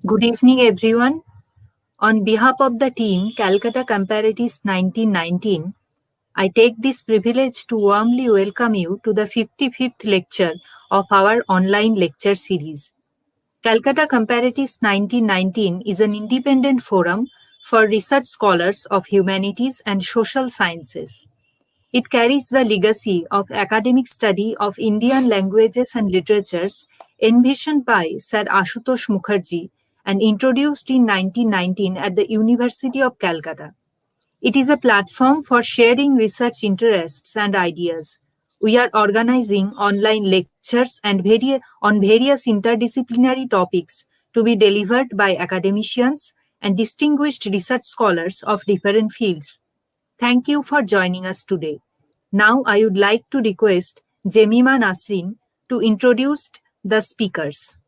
Good evening, everyone. On behalf of the team Calcutta Comparatives 1919, I take this privilege to warmly welcome you to the 55th lecture of our online lecture series. Calcutta Comparatives 1919 is an independent forum for research scholars of humanities and social sciences. It carries the legacy of academic study of Indian languages and literatures envisioned by Sir Ashutosh Mukherjee and introduced in 1919 at the University of Calcutta. It is a platform for sharing research interests and ideas. We are organizing online lectures on various interdisciplinary topics to be delivered by academicians and distinguished research scholars of different fields. Thank you for joining us today. Now I would like to request Jemima Nasrin to introduce the speakers.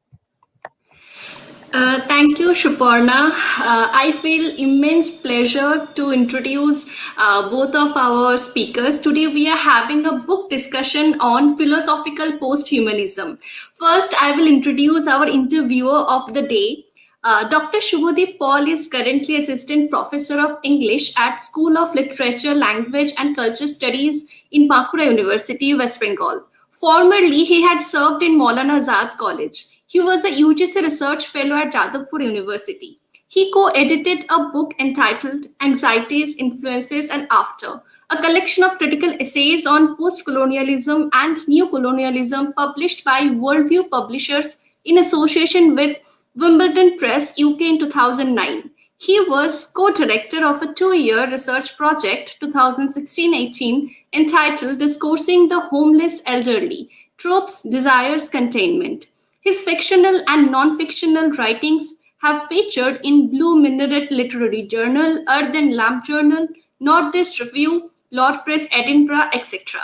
Thank you, Shuparna. I feel immense pleasure to introduce both of our speakers. Today, we are having a book discussion on philosophical post-humanism. First, I will introduce our interviewer of the day. Dr. Subhadeep Paul is currently Assistant Professor of English at School of Literature, Language and Culture Studies in Bankura University, West Bengal. Formerly, he had served in Maulana Azad College. He was a UGC Research Fellow at Jadavpur University. He co-edited a book entitled Anxieties, Influences and After, a collection of critical essays on post-colonialism and neo-colonialism published by Worldview Publishers in association with Wimbledon Press, UK in 2009. He was co-director of a two-year research project 2016-18 entitled Discoursing the Homeless Elderly, Tropes, Desires, Containment. His fictional and non-fictional writings have featured in Blue Minaret Literary Journal, Earth and Lamp Journal, Northeast Review, Lord Press Edinburgh, etc.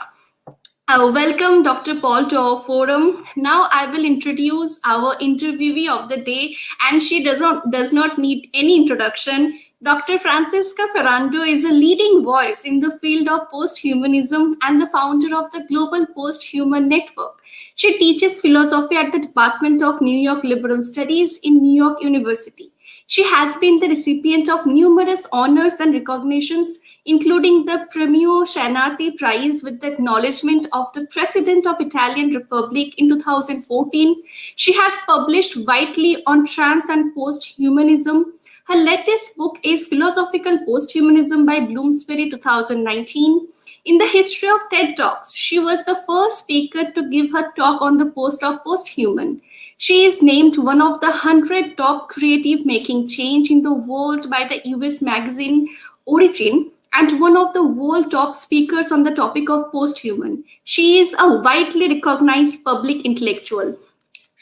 Welcome, Dr. Paul, to our forum. Now I will introduce our interviewee of the day, and she does not need any introduction. Dr. Francesca Ferrando is a leading voice in the field of post-humanism and the founder of the Global Post-Human Network. She teaches philosophy at the Department of New York Liberal Studies in New York University. She has been the recipient of numerous honors and recognitions, including the Premio Scianati Prize with the acknowledgement of the President of Italian Republic in 2014. She has published widely on trans and post-humanism. Her latest book is Philosophical Posthumanism by Bloomsbury 2019. In the history of TED Talks, she was the first speaker to give her talk on the post of posthuman. She is named one of the 100 top creative making change in the world by the US magazine Origin and one of the world top speakers on the topic of posthuman. She is a widely recognized public intellectual.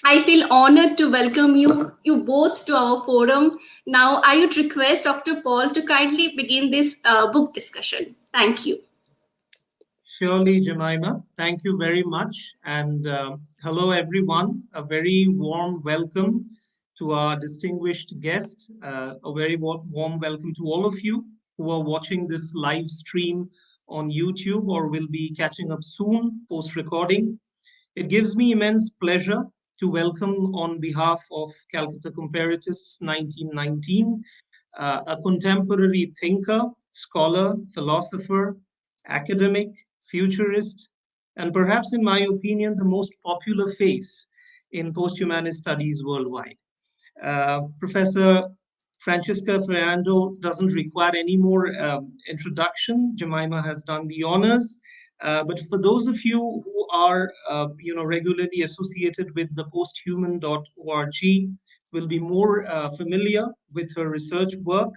I feel honored to welcome you both to our forum. Now, I would request Dr. Paul to kindly begin this book discussion. Thank you. Surely, Jemima. Thank you very much. And hello, everyone. A very warm welcome to our distinguished guest. A very warm welcome to all of you who are watching this live stream on YouTube or will be catching up soon post-recording. It gives me immense pleasure to welcome on behalf of Calcutta Comparatists 1919, a contemporary thinker, scholar, philosopher, academic, futurist, and perhaps, in my opinion, the most popular face in post-humanist studies worldwide. Professor Francesca Ferrando doesn't require any more introduction. Jemima has done the honors. But for those of you who are, regularly associated with the posthuman.org, will be more familiar with her research work.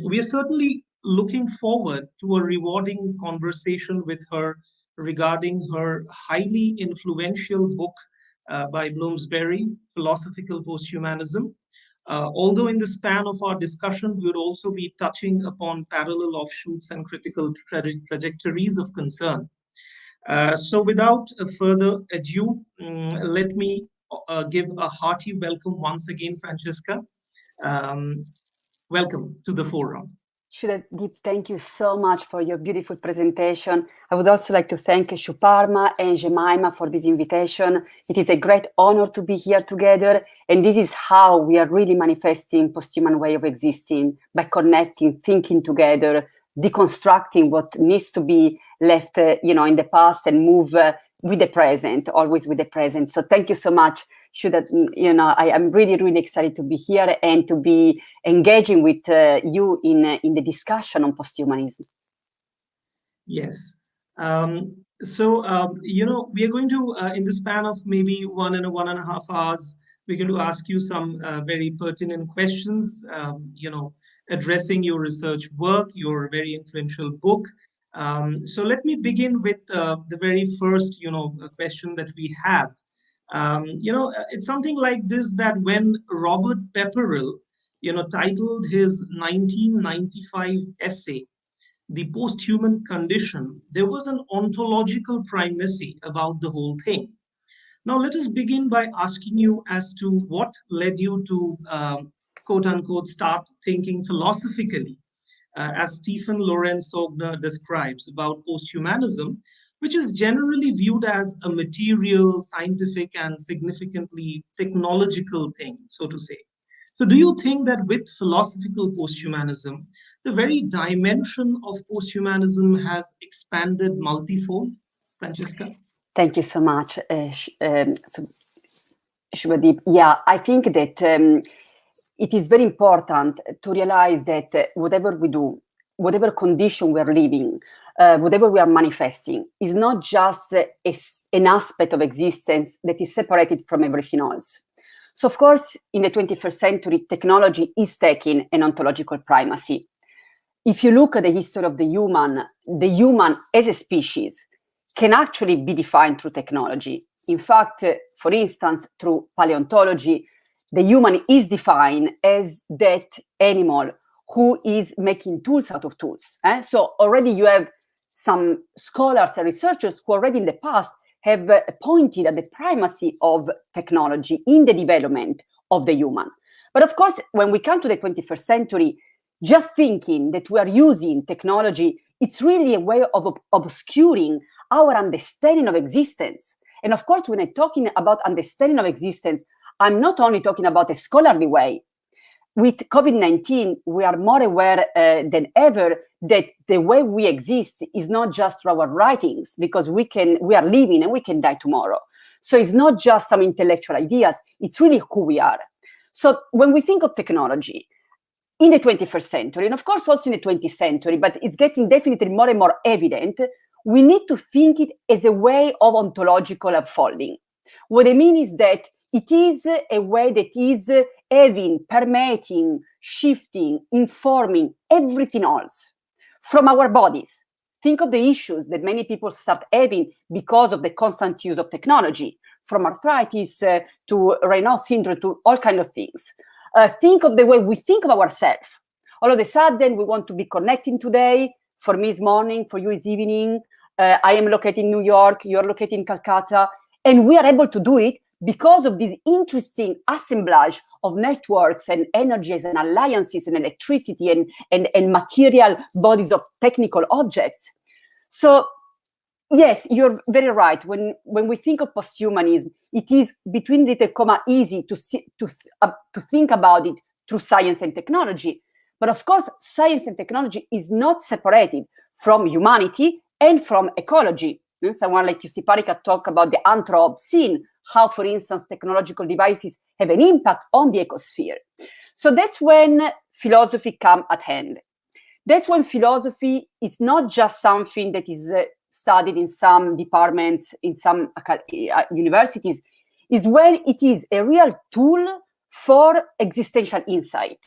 We are certainly looking forward to a rewarding conversation with her regarding her highly influential book by Bloomsbury, Philosophical Posthumanism. Although in the span of our discussion, we would also be touching upon parallel offshoots and critical trajectories of concern. So without further ado, let me give a hearty welcome once again, Francesca. Welcome to the forum. Subhadeep, thank you so much for your beautiful presentation. I would also like to thank Shuparma and Jemima for this invitation. It is a great honor to be here together, and this is how we are really manifesting post-human way of existing, by connecting, thinking together, deconstructing what needs to be left in the past and move with the present, always with the present. So thank you so much. I am really, really excited to be here and to be engaging with you in the discussion on posthumanism. Yes. We are going to, in the span of maybe 1.5 hours, we're going to ask you some very pertinent questions, addressing your research work, your very influential book. So let me begin with the very first, question that we have. It's something like this, that when Robert Pepperell, titled his 1995 essay, The Post-Human Condition, there was an ontological primacy about the whole thing. Now, let us begin by asking you as to what led you to, quote unquote, start thinking philosophically, as Stephen Lorenz Sogner describes about posthumanism, which is generally viewed as a material, scientific, and significantly technological thing, so to say. So, do you think that with philosophical posthumanism, the very dimension of posthumanism has expanded multifold? Francesca? Thank you so much, Subhadeep. Yeah, I think that it is very important to realize that whatever we do, whatever condition we are living, whatever we are manifesting, is not just an aspect of existence that is separated from everything else. So, of course, in the 21st century, technology is taking an ontological primacy. If you look at the history of the human as a species can actually be defined through technology. In fact, for instance, through paleontology, the human is defined as that animal who is making tools out of tools. So already you have some scholars and researchers who already in the past have pointed at the primacy of technology in the development of the human. But of course, when we come to the 21st century, just thinking that we are using technology, it's really a way of obscuring our understanding of existence. And of course, when I'm talking about understanding of existence, I'm not only talking about a scholarly way. With COVID-19, we are more aware than ever that the way we exist is not just through our writings, because we are living and we can die tomorrow. So it's not just some intellectual ideas, it's really who we are. So when we think of technology in the 21st century, and of course also in the 20th century, but it's getting definitely more and more evident, we need to think it as a way of ontological unfolding. What I mean is that it is a way that is having, permeating, shifting, informing everything else from our bodies. Think of the issues that many people start having because of the constant use of technology, from arthritis to Raynaud syndrome to all kinds of things. Think of the way we think of ourselves. All of a sudden, we want to be connecting today. For me, it's morning. For you, it's evening. I am located in New York. You're located in Calcutta. And we are able to do it because of this interesting assemblage of networks and energies and alliances and electricity and material bodies of technical objects. So, yes, you're very right. When we think of posthumanism, it is between little comma easy to think about it through science and technology. But of course, science and technology is not separated from humanity and from ecology. Someone like Jussi Parikka talk about the Anthropocene, how, for instance, technological devices have an impact on the ecosphere. So that's when philosophy comes at hand. That's when philosophy is not just something that is studied in some departments, in some universities, is when it is a real tool for existential insight.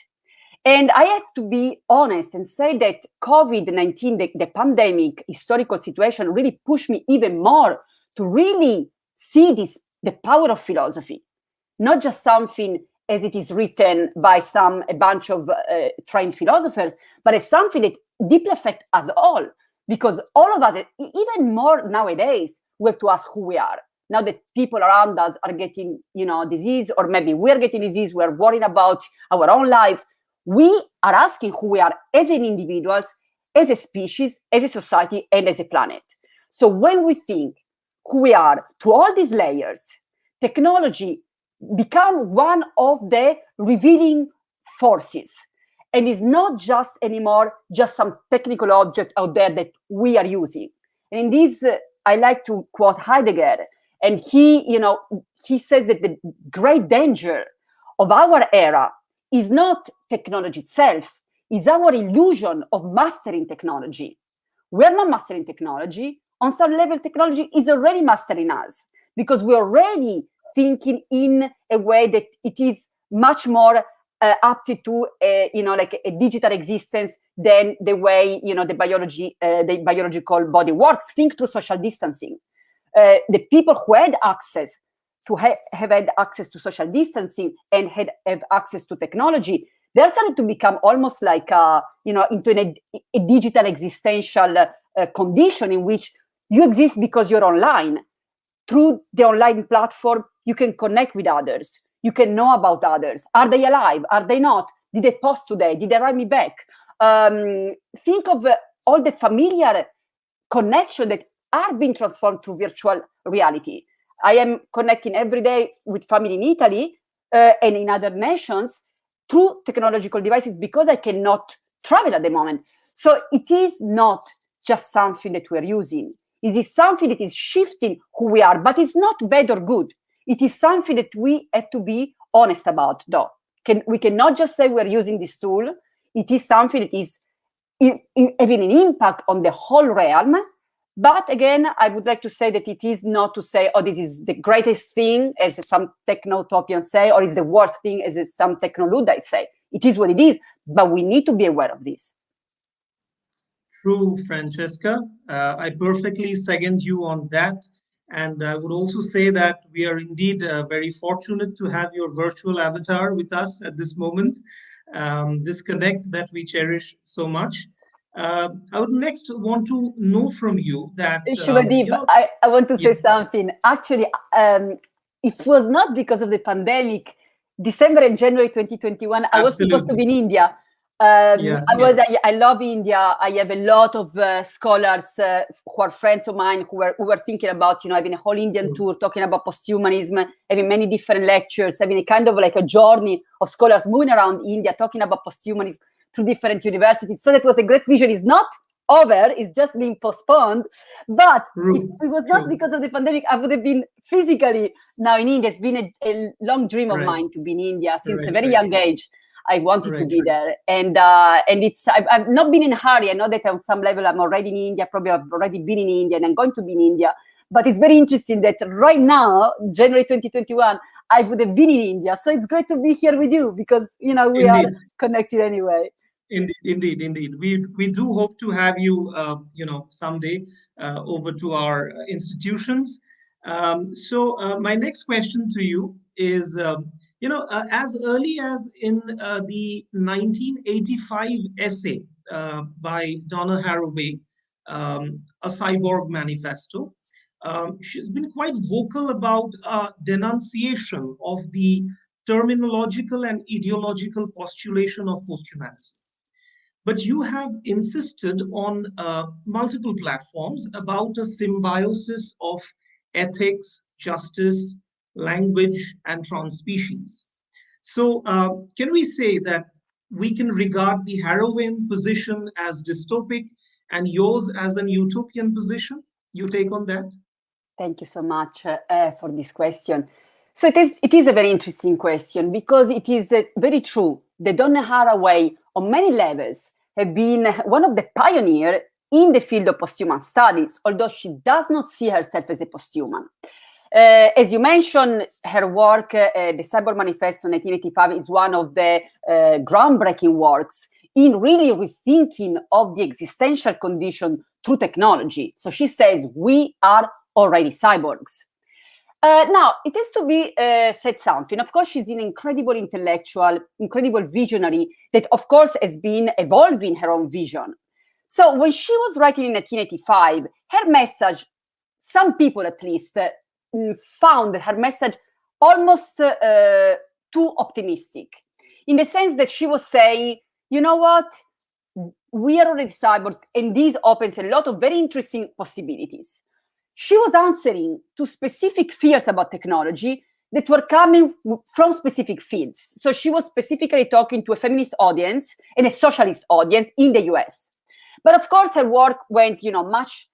And I have to be honest and say that COVID-19, the pandemic historical situation, really pushed me even more to really see the power of philosophy, not just something as it is written by a bunch of trained philosophers, but as something that deeply affects us all, because all of us, even more nowadays, we have to ask who we are. Now that people around us are getting, disease, or maybe we're getting disease, we're worrying about our own life. we are asking who we are as an individuals, as a species, as a society, and as a planet. So when we think who we are to all these layers, technology become one of the revealing forces, and is not just anymore just some technical object out there that we are using. And in this, I like to quote Heidegger, and he says that the great danger of our era is not technology itself, is our illusion of mastering technology. We're not mastering technology. On some level, technology is already mastering us, because we're already thinking in a way that it is much more apted to like a digital existence than the way the biological body works. Think through social distancing. The people who had access to have had access to social distancing and have access to technology, they're starting to become almost like into a digital existential condition in which you exist because you're online. Through the online platform, you can connect with others. You can know about others. Are they alive? Are they not? Did they post today? Did they write me back? Think of all the familiar connection that are being transformed through virtual reality. I am connecting every day with family in Italy and in other nations through technological devices because I cannot travel at the moment. So it is not just something that we're using. It is something that is shifting who we are, but it's not bad or good. It is something that we have to be honest about, though. We cannot just say we're using this tool. It is something that is having an impact on the whole realm. But again, I would like to say that it is not to say, oh, this is the greatest thing, as some techno-utopians say, or it's the worst thing, as some techno-Luddites say. It is what it is, but we need to be aware of this. True, Francesca. I perfectly second you on that. And I would also say that we are indeed very fortunate to have your virtual avatar with us at this moment, this connect that we cherish so much. I would next want to know from you that Subhadeep, I want to say something. Actually, it was not because of the pandemic. December and January 2021, I was supposed to be in India. I love India. I have a lot of scholars who are friends of mine who were thinking about, having a whole Indian tour, talking about posthumanism, having many different lectures, having a kind of like a journey of scholars moving around India, talking about posthumanism through different universities. So that was a great vision. It's not over, it's just being postponed. But if it was not because of the pandemic, I would have been physically now in India. It's been a long dream of mine to be in India since a very young age. I wanted to be there, and it's I've not been in a hurry. I know that on some level I'm already in India. Probably I've already been in India, and I'm going to be in India. But it's very interesting that right now, January 2021, I would have been in India. So it's great to be here with you because we are connected anyway. Indeed. We do hope to have you, someday over to our institutions. So my next question to you is. As early as in the 1985 essay by Donna Haraway, A Cyborg Manifesto, she's been quite vocal about denunciation of the terminological and ideological postulation of posthumanity. But you have insisted on multiple platforms about a symbiosis of ethics, justice, language, and transspecies. So can we say that we can regard the Harawian position as dystopic and yours as an utopian position? You take on that? Thank you so much for this question. So it is a very interesting question because it is very true that Donna Haraway, on many levels, have been one of the pioneers in the field of posthuman studies, although she does not see herself as a posthuman. As you mentioned, her work, the Cyborg Manifesto 1985, is one of the groundbreaking works in really rethinking of the existential condition through technology. So she says, we are already cyborgs. Now, it has to be said something. Of course, she's an incredible intellectual, incredible visionary that, of course, has been evolving her own vision. So when she was writing in 1985, her message, some people at least, found her message almost too optimistic. in the sense that she was saying, you know what, we are already cyborgs, and this opens a lot of very interesting possibilities. She was answering to specific fears about technology that were coming from specific fields. So she was specifically talking to a feminist audience and a socialist audience in the US. But of course, her work went, much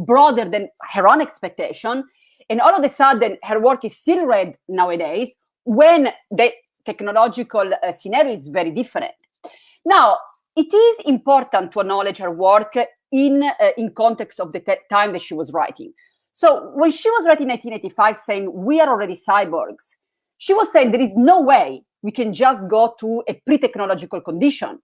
broader than her own expectation. And all of a sudden, her work is still read nowadays when the technological scenario is very different. Now, it is important to acknowledge her work in context of the time that she was writing. So when she was writing in 1985 saying, we are already cyborgs, she was saying there is no way we can just go to a pre-technological condition.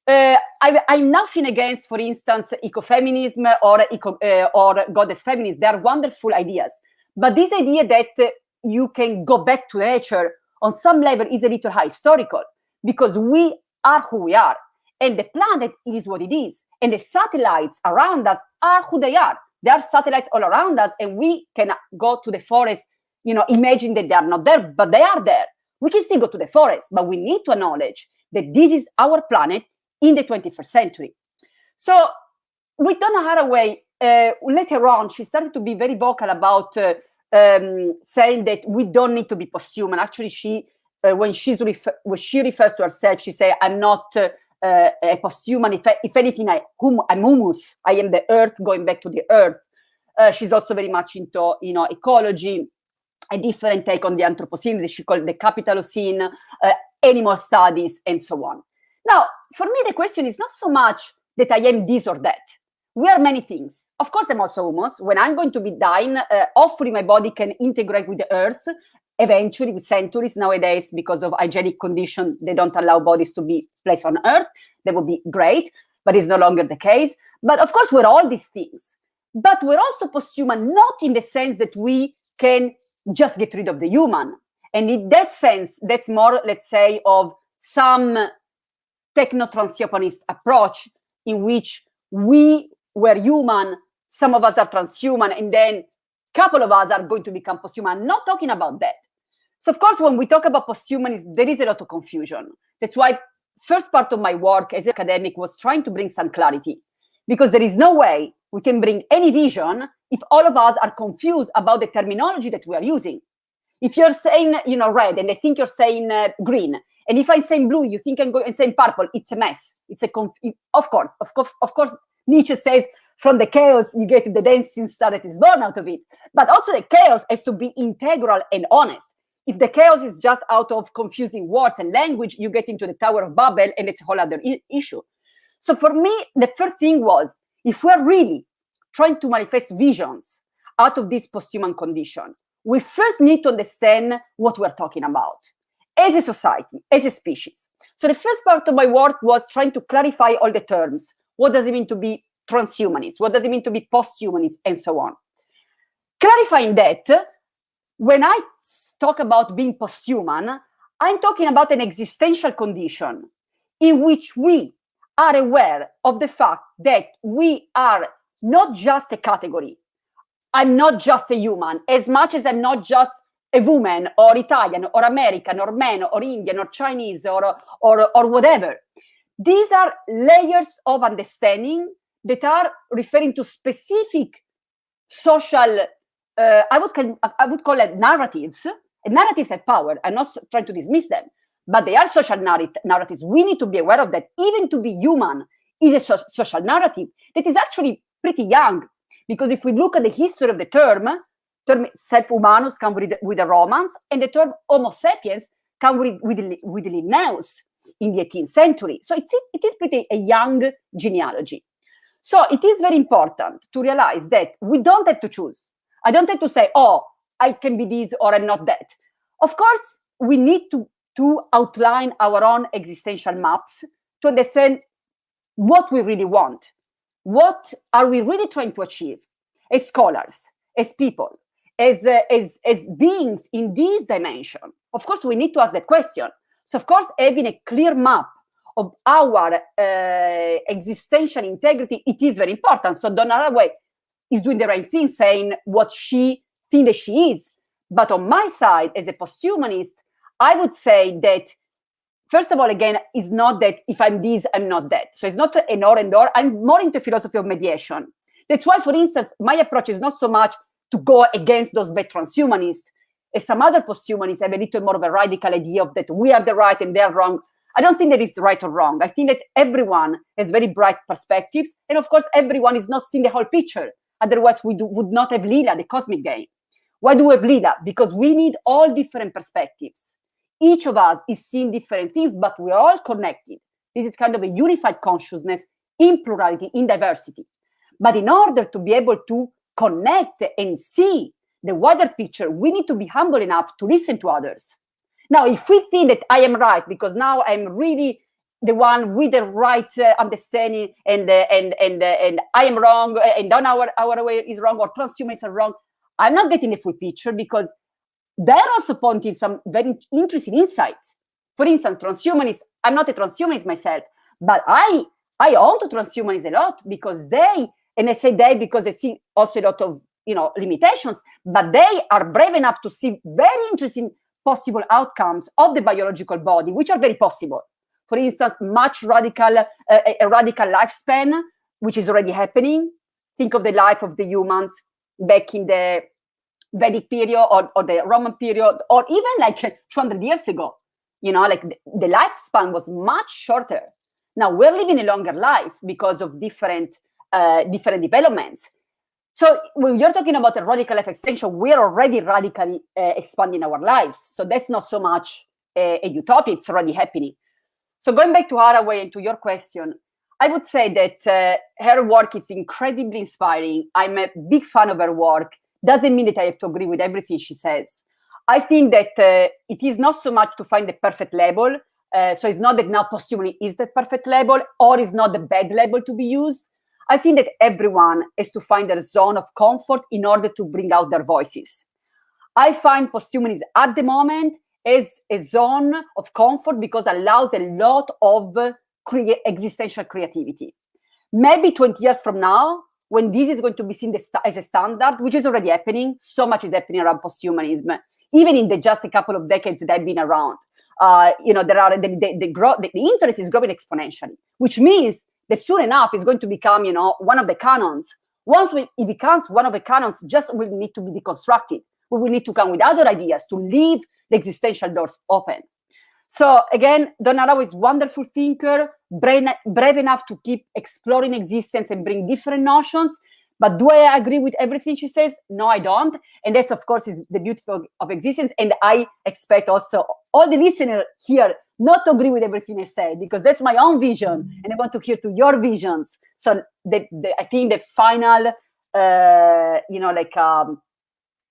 I'm nothing against, for instance, ecofeminism or goddess feminism. They are wonderful ideas. But this idea that you can go back to nature on some level is a little high historical, because we are who we are. And the planet is what it is. And the satellites around us are who they are. There are satellites all around us, and we can go to the forest, imagine that they are not there, but they are there. We can still go to the forest, but we need to acknowledge that this is our planet in the 21st century. So with Donna Haraway, later on, she started to be very vocal about saying that we don't need to be posthuman. Actually, when she refers to herself, she says, I'm not a posthuman. If anything, I'm humus. I am the earth going back to the earth. She's also very much into ecology, a different take on the Anthropocene that she called the Capitalocene, animal studies, and so on. Now, for me, the question is not so much that I am this or that. We are many things. Of course, I'm also humus. When I'm going to be dying, hopefully my body can integrate with the earth, eventually with centuries. Nowadays, because of hygienic conditions, they don't allow bodies to be placed on earth. That would be great, but it's no longer the case. But of course, we're all these things. But we're also posthuman, not in the sense that we can just get rid of the human. And in that sense, that's more, let's say, of some techno-transhumanist approach in which we were human, some of us are transhuman, and then a couple of us are going to become posthuman. I'm not talking about that. So of course, when we talk about posthumanism, there is a lot of confusion. That's why first part of my work as an academic was trying to bring some clarity, because there is no way we can bring any vision if all of us are confused about the terminology that we are using. If you're saying, red, and I think you're saying green, and if I'm saying blue, you think I'm going and saying purple, it's a mess. It's of course, Nietzsche says, from the chaos, you get the dancing star that is born out of it. But also the chaos has to be integral and honest. If the chaos is just out of confusing words and language, you get into the Tower of Babel, and it's a whole other issue. So for me, the first thing was, if we're really trying to manifest visions out of this posthuman condition, we first need to understand what we're talking about as a society, as a species. So the first part of my work was trying to clarify all the terms. What does it mean to be transhumanist? What does it mean to be posthumanist? And so on. Clarifying that, when I talk about being posthuman, I'm talking about an existential condition in which we are aware of the fact that we are not just a category. I'm not just a human, as much as I'm not just a woman or Italian or American or man or Indian or Chinese or whatever. These are layers of understanding that are referring to specific social, I would call it narratives. And narratives have power. I'm not trying to dismiss them, but they are social narratives. We need to be aware of that. Even to be human is a social narrative that is actually pretty young. Because if we look at the history of the term self humanus comes with the Romans, and the term Homo sapiens comes with Linnaeus in the 18th century. So it is pretty a young genealogy. So it is very important to realize that we don't have to choose. I don't have to say, oh, I can be this or I'm not that. Of course, we need to outline our own existential maps to understand what we really want. What are we really trying to achieve as scholars, as people, as beings in this dimension? Of course, we need to ask that question. So, of course, having a clear map of our existential integrity, it is very important. So Donna Haraway is doing the right thing, saying what she thinks that she is. But on my side, as a posthumanist, I would say that first of all, again, it's not that if I'm this, I'm not that. So it's not an or and or. I'm more into philosophy of mediation. That's why, for instance, my approach is not so much to go against those bad transhumanists, as some other posthumanists have a little more of a radical idea of that we are the right and they're wrong. I don't think that it's right or wrong. I think that everyone has very bright perspectives. And of course, everyone is not seeing the whole picture. Otherwise, we would not have Lila, the cosmic game. Why do we have Lila? Because we need all different perspectives. Each of us is seeing different things, but we're all connected. This is kind of a unified consciousness in plurality, in diversity. But in order to be able to connect and see the wider picture, we need to be humble enough to listen to others. Now, if we think that I am right, because now I'm really the one with the right understanding, and I am wrong, and then our way is wrong, or transhumanists are wrong, I'm not getting the full picture, because they're also pointing some very interesting insights. For instance, transhumanists, I'm not a transhumanist myself, but I own to transhumanists a lot, because they, and I say they because I see also a lot of limitations, but they are brave enough to see very interesting possible outcomes of the biological body, which are very possible. For instance, a radical lifespan, which is already happening. Think of the life of the humans back in the Vedic period or the Roman period, or even like 200 years ago. Like the lifespan was much shorter. Now we're living a longer life because of different developments. So when you're talking about a radical life extension, we're already radically expanding our lives. So that's not so much a utopia, it's already happening. So going back to Haraway and to your question, I would say that her work is incredibly inspiring. I'm a big fan of her work. Doesn't mean that I have to agree with everything she says. I think that it is not so much to find the perfect label. So it's not that now posthumany is the perfect label, or is not the bad label to be used. I think that everyone has to find their zone of comfort in order to bring out their voices. I find posthumany at the moment as a zone of comfort because it allows a lot of existential creativity. Maybe 20 years from now, when this is going to be seen as a standard, which is already happening, so much is happening around posthumanism, even in just a couple of decades that I've been around. The interest is growing exponentially, which means that soon enough it's going to become, one of the canons. Once it becomes one of the canons, just will need to be deconstructed. We will need to come with other ideas to leave the existential doors open. So again, Donna Haraway is a wonderful thinker, brave enough to keep exploring existence and bring different notions. But do I agree with everything she says? No, I don't. And that's, of course, is the beauty of existence. And I expect also all the listeners here not to agree with everything I say, because that's my own vision. And I want to hear to your visions. So I think the final,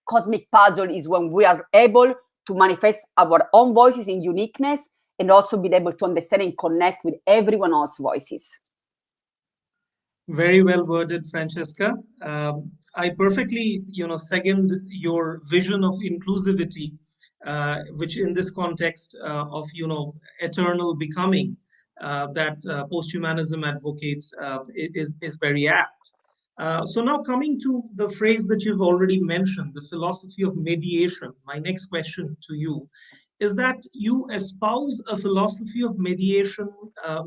cosmic puzzle is when we are able to manifest our own voices in uniqueness, and also be able to understand and connect with everyone else's voices. Very well worded, Francesca. I perfectly, second your vision of inclusivity, which in this context of, eternal becoming that posthumanism advocates is very apt. So now coming to the phrase that you've already mentioned, the philosophy of mediation, my next question to you is that you espouse a philosophy of mediation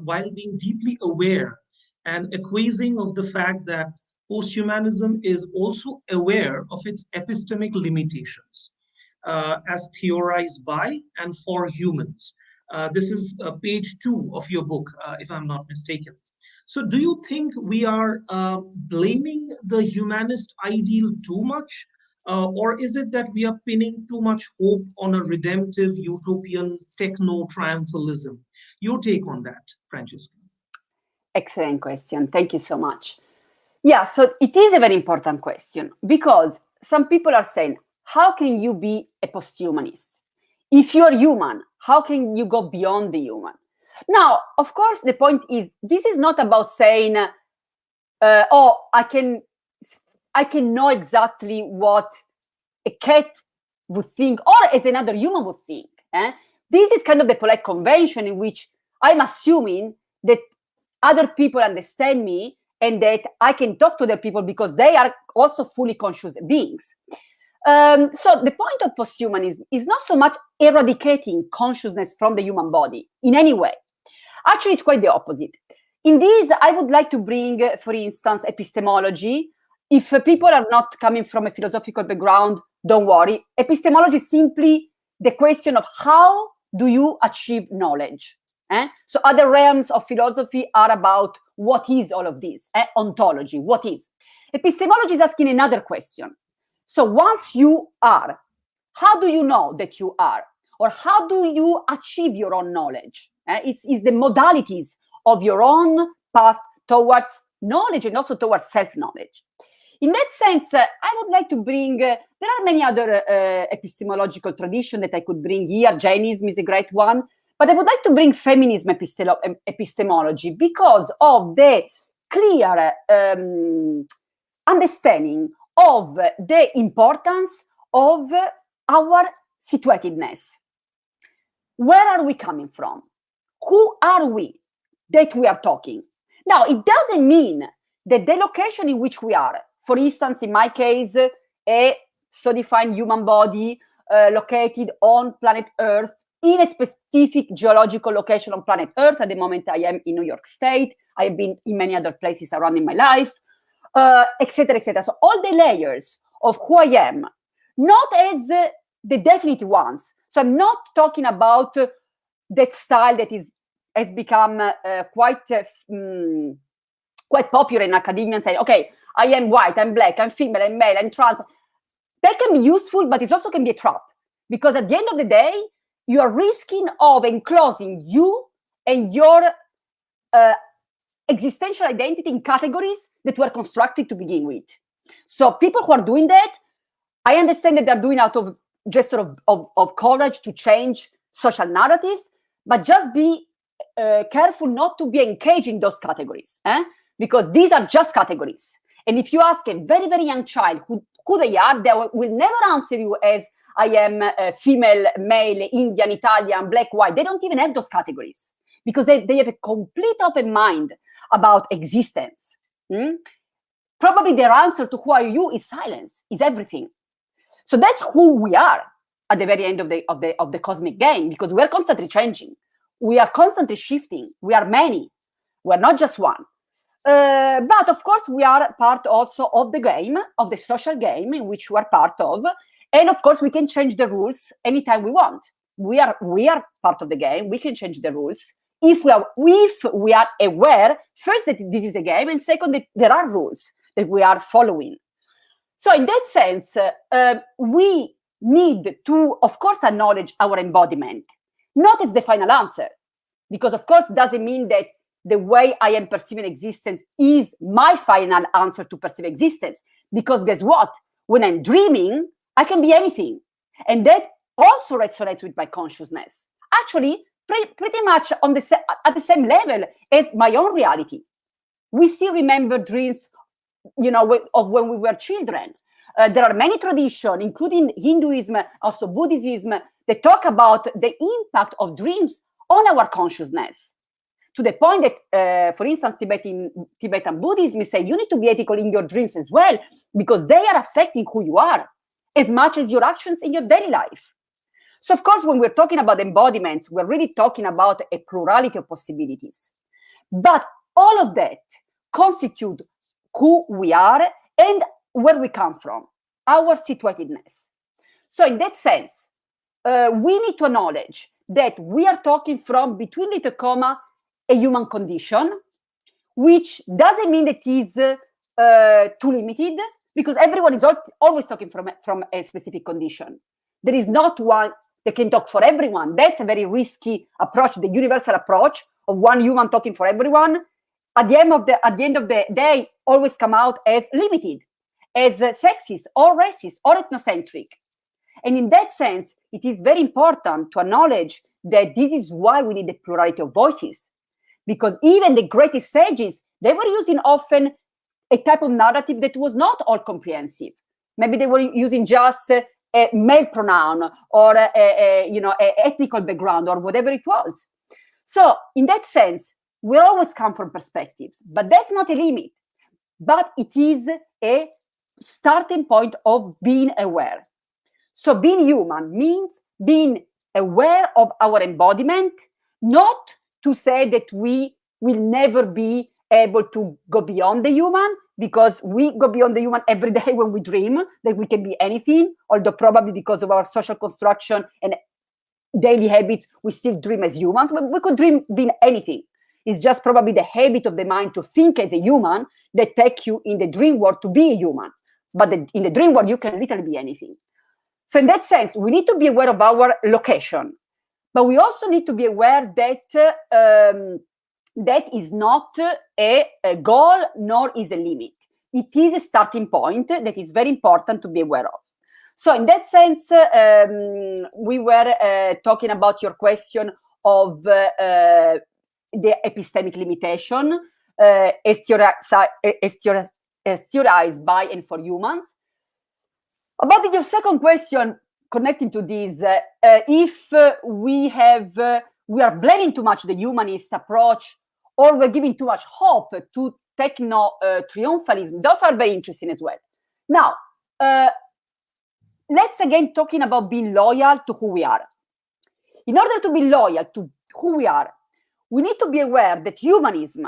while being deeply aware and acquiescing of the fact that posthumanism is also aware of its epistemic limitations as theorized by and for humans. This is page 2 of your book, if I'm not mistaken. So do you think we are blaming the humanist ideal too much? Or is it that we are pinning too much hope on a redemptive, utopian techno-triumphalism? Your take on that, Francesca. Excellent question. Thank you so much. Yeah, so it is a very important question, because some people are saying, how can you be a posthumanist? If you're human, how can you go beyond the human? Now, of course, the point is, this is not about saying, I can know exactly what a cat would think, or as another human would think. This is kind of the polite convention in which I'm assuming that other people understand me and that I can talk to the people because they are also fully conscious beings. So the point of posthumanism is not so much eradicating consciousness from the human body in any way. Actually, it's quite the opposite. In this, I would like to bring, for instance, epistemology. If people are not coming from a philosophical background, don't worry. Epistemology is simply the question of how do you achieve knowledge. So other realms of philosophy are about what is all of this, ontology, what is. Epistemology is asking another question. So once you are, how do you know that you are? Or how do you achieve your own knowledge? It's the modalities of your own path towards knowledge and also towards self-knowledge. In that sense, I would like to bring, there are many other epistemological traditions that I could bring here. Jainism is a great one. But I would like to bring feminism epistemology because of the clear understanding of the importance of our situatedness. Where are we coming from? Who are we that we are talking? Now, it doesn't mean that the location in which we are, for instance, in my case, a so-defined human body located on planet Earth, in a specific geological location on planet Earth. At the moment, I am in New York State. I have been in many other places around in my life, etc., etc. So all the layers of who I am, not as the definite ones. So I'm not talking about that style that has become quite popular in academia, saying, okay, I am white, I'm black, I'm female, I'm male, I'm trans. That can be useful, but it also can be a trap. Because at the end of the day, you are risking of enclosing you and your existential identity in categories that were constructed to begin with. So people who are doing that, I understand that they're doing out of gesture of courage to change social narratives, but just be careful not to be engaged in those categories, because these are just categories. And if you ask a very, very young child who they are, they will never answer you as I am female, male, Indian, Italian, black, white. They don't even have those categories because they have a complete open mind about existence. Probably their answer to who are you is silence, is everything. So that's who we are at the very end of the cosmic game, because we are constantly changing. We are constantly shifting. We are many. We are not just one. But of course, we are part also of the game, of the social game in which we are part of. And of course, we can change the rules anytime we want. We are part of the game. We can change the rules if we are aware, first, that this is a game, and second, that there are rules that we are following. So in that sense, we need to, of course, acknowledge our embodiment, not as the final answer, because of course, it doesn't mean that the way I am perceiving existence is my final answer to perceive existence. Because guess what? When I'm dreaming, I can be anything. And that also resonates with my consciousness. Actually, pretty much at the same level as my own reality. We still remember dreams, of when we were children. There are many traditions, including Hinduism, also Buddhism, that talk about the impact of dreams on our consciousness. To the point that, for instance, Tibetan Buddhism say you need to be ethical in your dreams as well, because they are affecting who you are as much as your actions in your daily life. So, of course, when we're talking about embodiments, we're really talking about a plurality of possibilities. But all of that constitute who we are and where we come from, our situatedness. So, in that sense, we need to acknowledge that we are talking from, between little comma, a human condition, which doesn't mean that it is too limited, because everyone is always talking from a specific condition. There is not one that can talk for everyone. That's a very risky approach, the universal approach of one human talking for everyone. At the end of the day, always come out as limited, as sexist or racist or ethnocentric. And in that sense, it is very important to acknowledge that this is why we need a plurality of voices. Because even the greatest sages, they were using often a type of narrative that was not all comprehensive. Maybe they were using just a male pronoun or a ethnical background or whatever it was. So in that sense, we always come from perspectives, but that's not a limit. But it is a starting point of being aware. So being human means being aware of our embodiment, not to say that we will never be able to go beyond the human, because we go beyond the human every day when we dream that we can be anything, although probably because of our social construction and daily habits, we still dream as humans, but we could dream being anything. It's just probably the habit of the mind to think as a human that take you in the dream world to be a human. But in the dream world, you can literally be anything. So in that sense, we need to be aware of our location, but we also need to be aware that that is not a goal, nor is a limit. It is a starting point that is very important to be aware of. So in that sense, we were talking about your question of the epistemic limitation, theorized by and for humans. About your second question, connecting to this, if we are blaming too much the humanist approach, or we're giving too much hope to techno-triumphalism, those are very interesting as well. Now, let's again talking about being loyal to who we are. In order to be loyal to who we are, we need to be aware that humanism,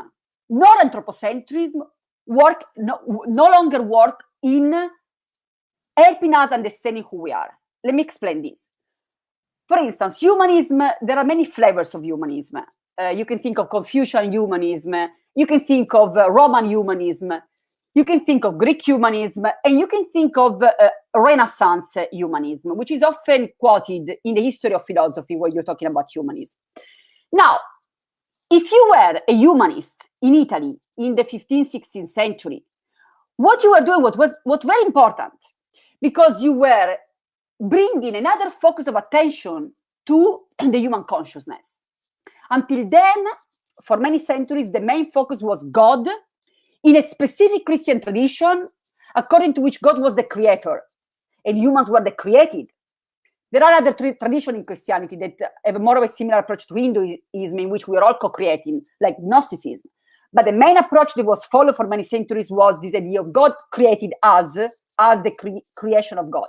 nor anthropocentrism, no longer work in helping us understanding who we are. Let me explain this. For instance, humanism, there are many flavors of humanism. You can think of Confucian humanism, you can think of Roman humanism, you can think of Greek humanism, and you can think of Renaissance humanism, which is often quoted in the history of philosophy when you're talking about humanism. Now, if you were a humanist in Italy in the 15th, 16th century, what you were doing was very important, because you were bringing another focus of attention to the human consciousness. Until then, for many centuries, the main focus was God in a specific Christian tradition, according to which God was the creator and humans were the created. There are other traditions in Christianity that have more of a similar approach to Hinduism, in which we are all co-creating, like Gnosticism. But the main approach that was followed for many centuries was this idea of God created us as the creation of God.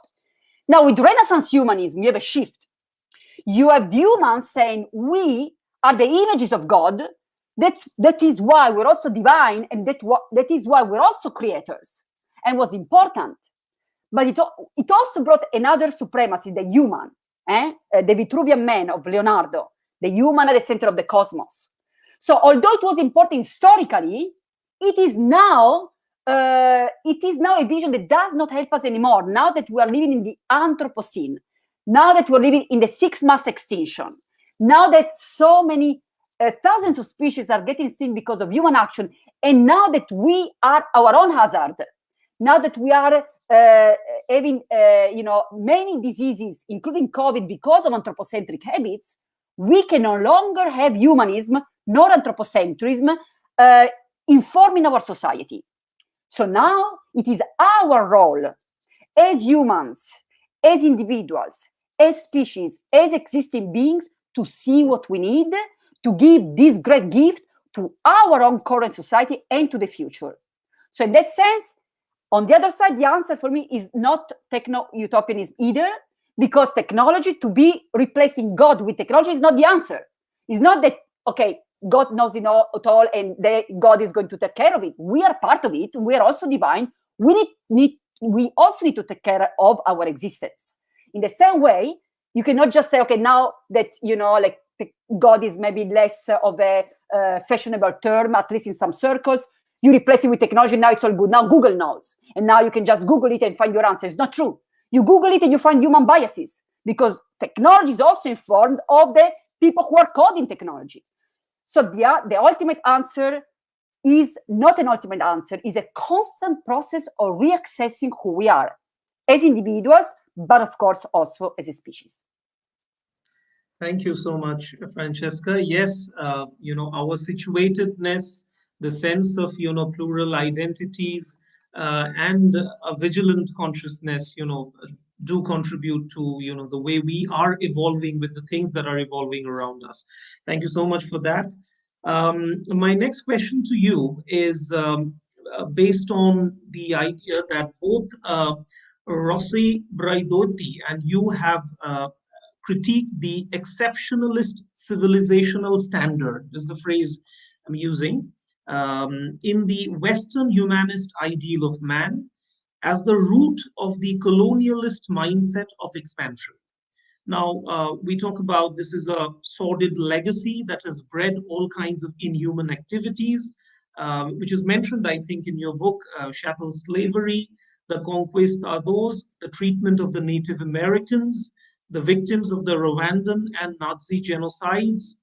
Now, with Renaissance humanism, you have a shift. You have humans saying, we are the images of God. That is why we're also divine, and that is why we're also creators, and was important. But it also brought another supremacy, the human, the Vitruvian man of Leonardo, the human at the center of the cosmos. So although it was important historically, it is now a vision that does not help us anymore, now that we are living in the Anthropocene, now that we're living in the sixth mass extinction, now that so many thousands of species are getting extinct because of human action, and now that we are our own hazard, now that we are having many diseases, including COVID, because of anthropocentric habits, we can no longer have humanism nor anthropocentrism informing our society. So now it is our role as humans, as individuals, as species, as existing beings, to see what we need to give this great gift to our own current society and to the future. So in that sense, on the other side, the answer for me is not techno-utopianism either, because technology, to be replacing God with technology, is not the answer. It's not that, okay, God knows it all and God is going to take care of it. We are part of it. We are also divine. We also need to take care of our existence. In the same way, you cannot just say, okay, now that, God is maybe less of a fashionable term, at least in some circles, you replace it with technology, now it's all good. Now Google knows. And now you can just Google it and find your answer. It's not true. You Google it and you find human biases, because technology is also informed of the people who are coding technology. So the ultimate answer is not an ultimate answer, is a constant process of reaccessing who we are as individuals, but of course also as a species. Thank you so much, Francesca. Yes, our situatedness, the sense of, plural identities, and a vigilant consciousness, do contribute to, the way we are evolving with the things that are evolving around us. Thank you so much for that. My next question to you is based on the idea that both Rossi Braidotti, and you have critiqued the exceptionalist civilizational standard, is the phrase I'm using, in the Western humanist ideal of man as the root of the colonialist mindset of expansion. Now, we talk about this is a sordid legacy that has bred all kinds of inhuman activities, which is mentioned, I think, in your book, Chattel Slavery, the Conquistadors, the treatment of the Native Americans, the victims of the Rwandan and Nazi genocides.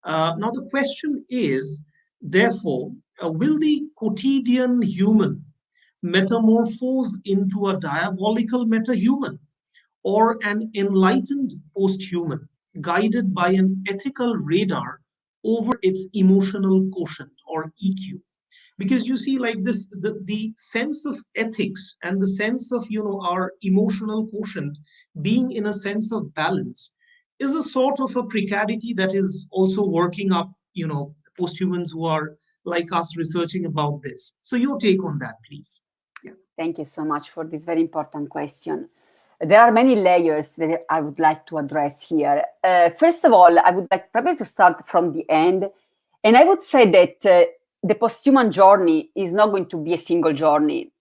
Now, the question is, therefore, will the quotidian human metamorphose into a diabolical metahuman, or an enlightened post-human guided by an ethical radar over its emotional quotient, or EQ? Because you see, like this, the sense of ethics and the sense of, our emotional quotient being in a sense of balance is a sort of a precarity that is also working up, post-humans who are like us researching about this. So your take on that, please. Yeah. Thank you so much for this very important question. There are many layers that I would like to address here. First of all, I would like probably to start from the end. And I would say that the post-human journey is not going to be a single journey.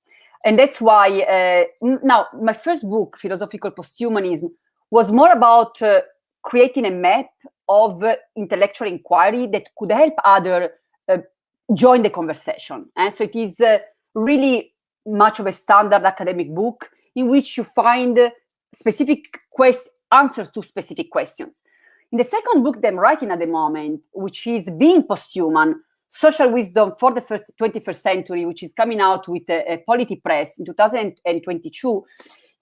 And that's why, now, my first book, Philosophical Posthumanism, was more about creating a map of intellectual inquiry that could help others join the conversation. And so it is really much of a standard academic book in which you find specific answers to specific questions. In the second book that I'm writing at the moment, which is Being Posthuman, Social Wisdom for the 21st Century, which is coming out with a Polity Press in 2022,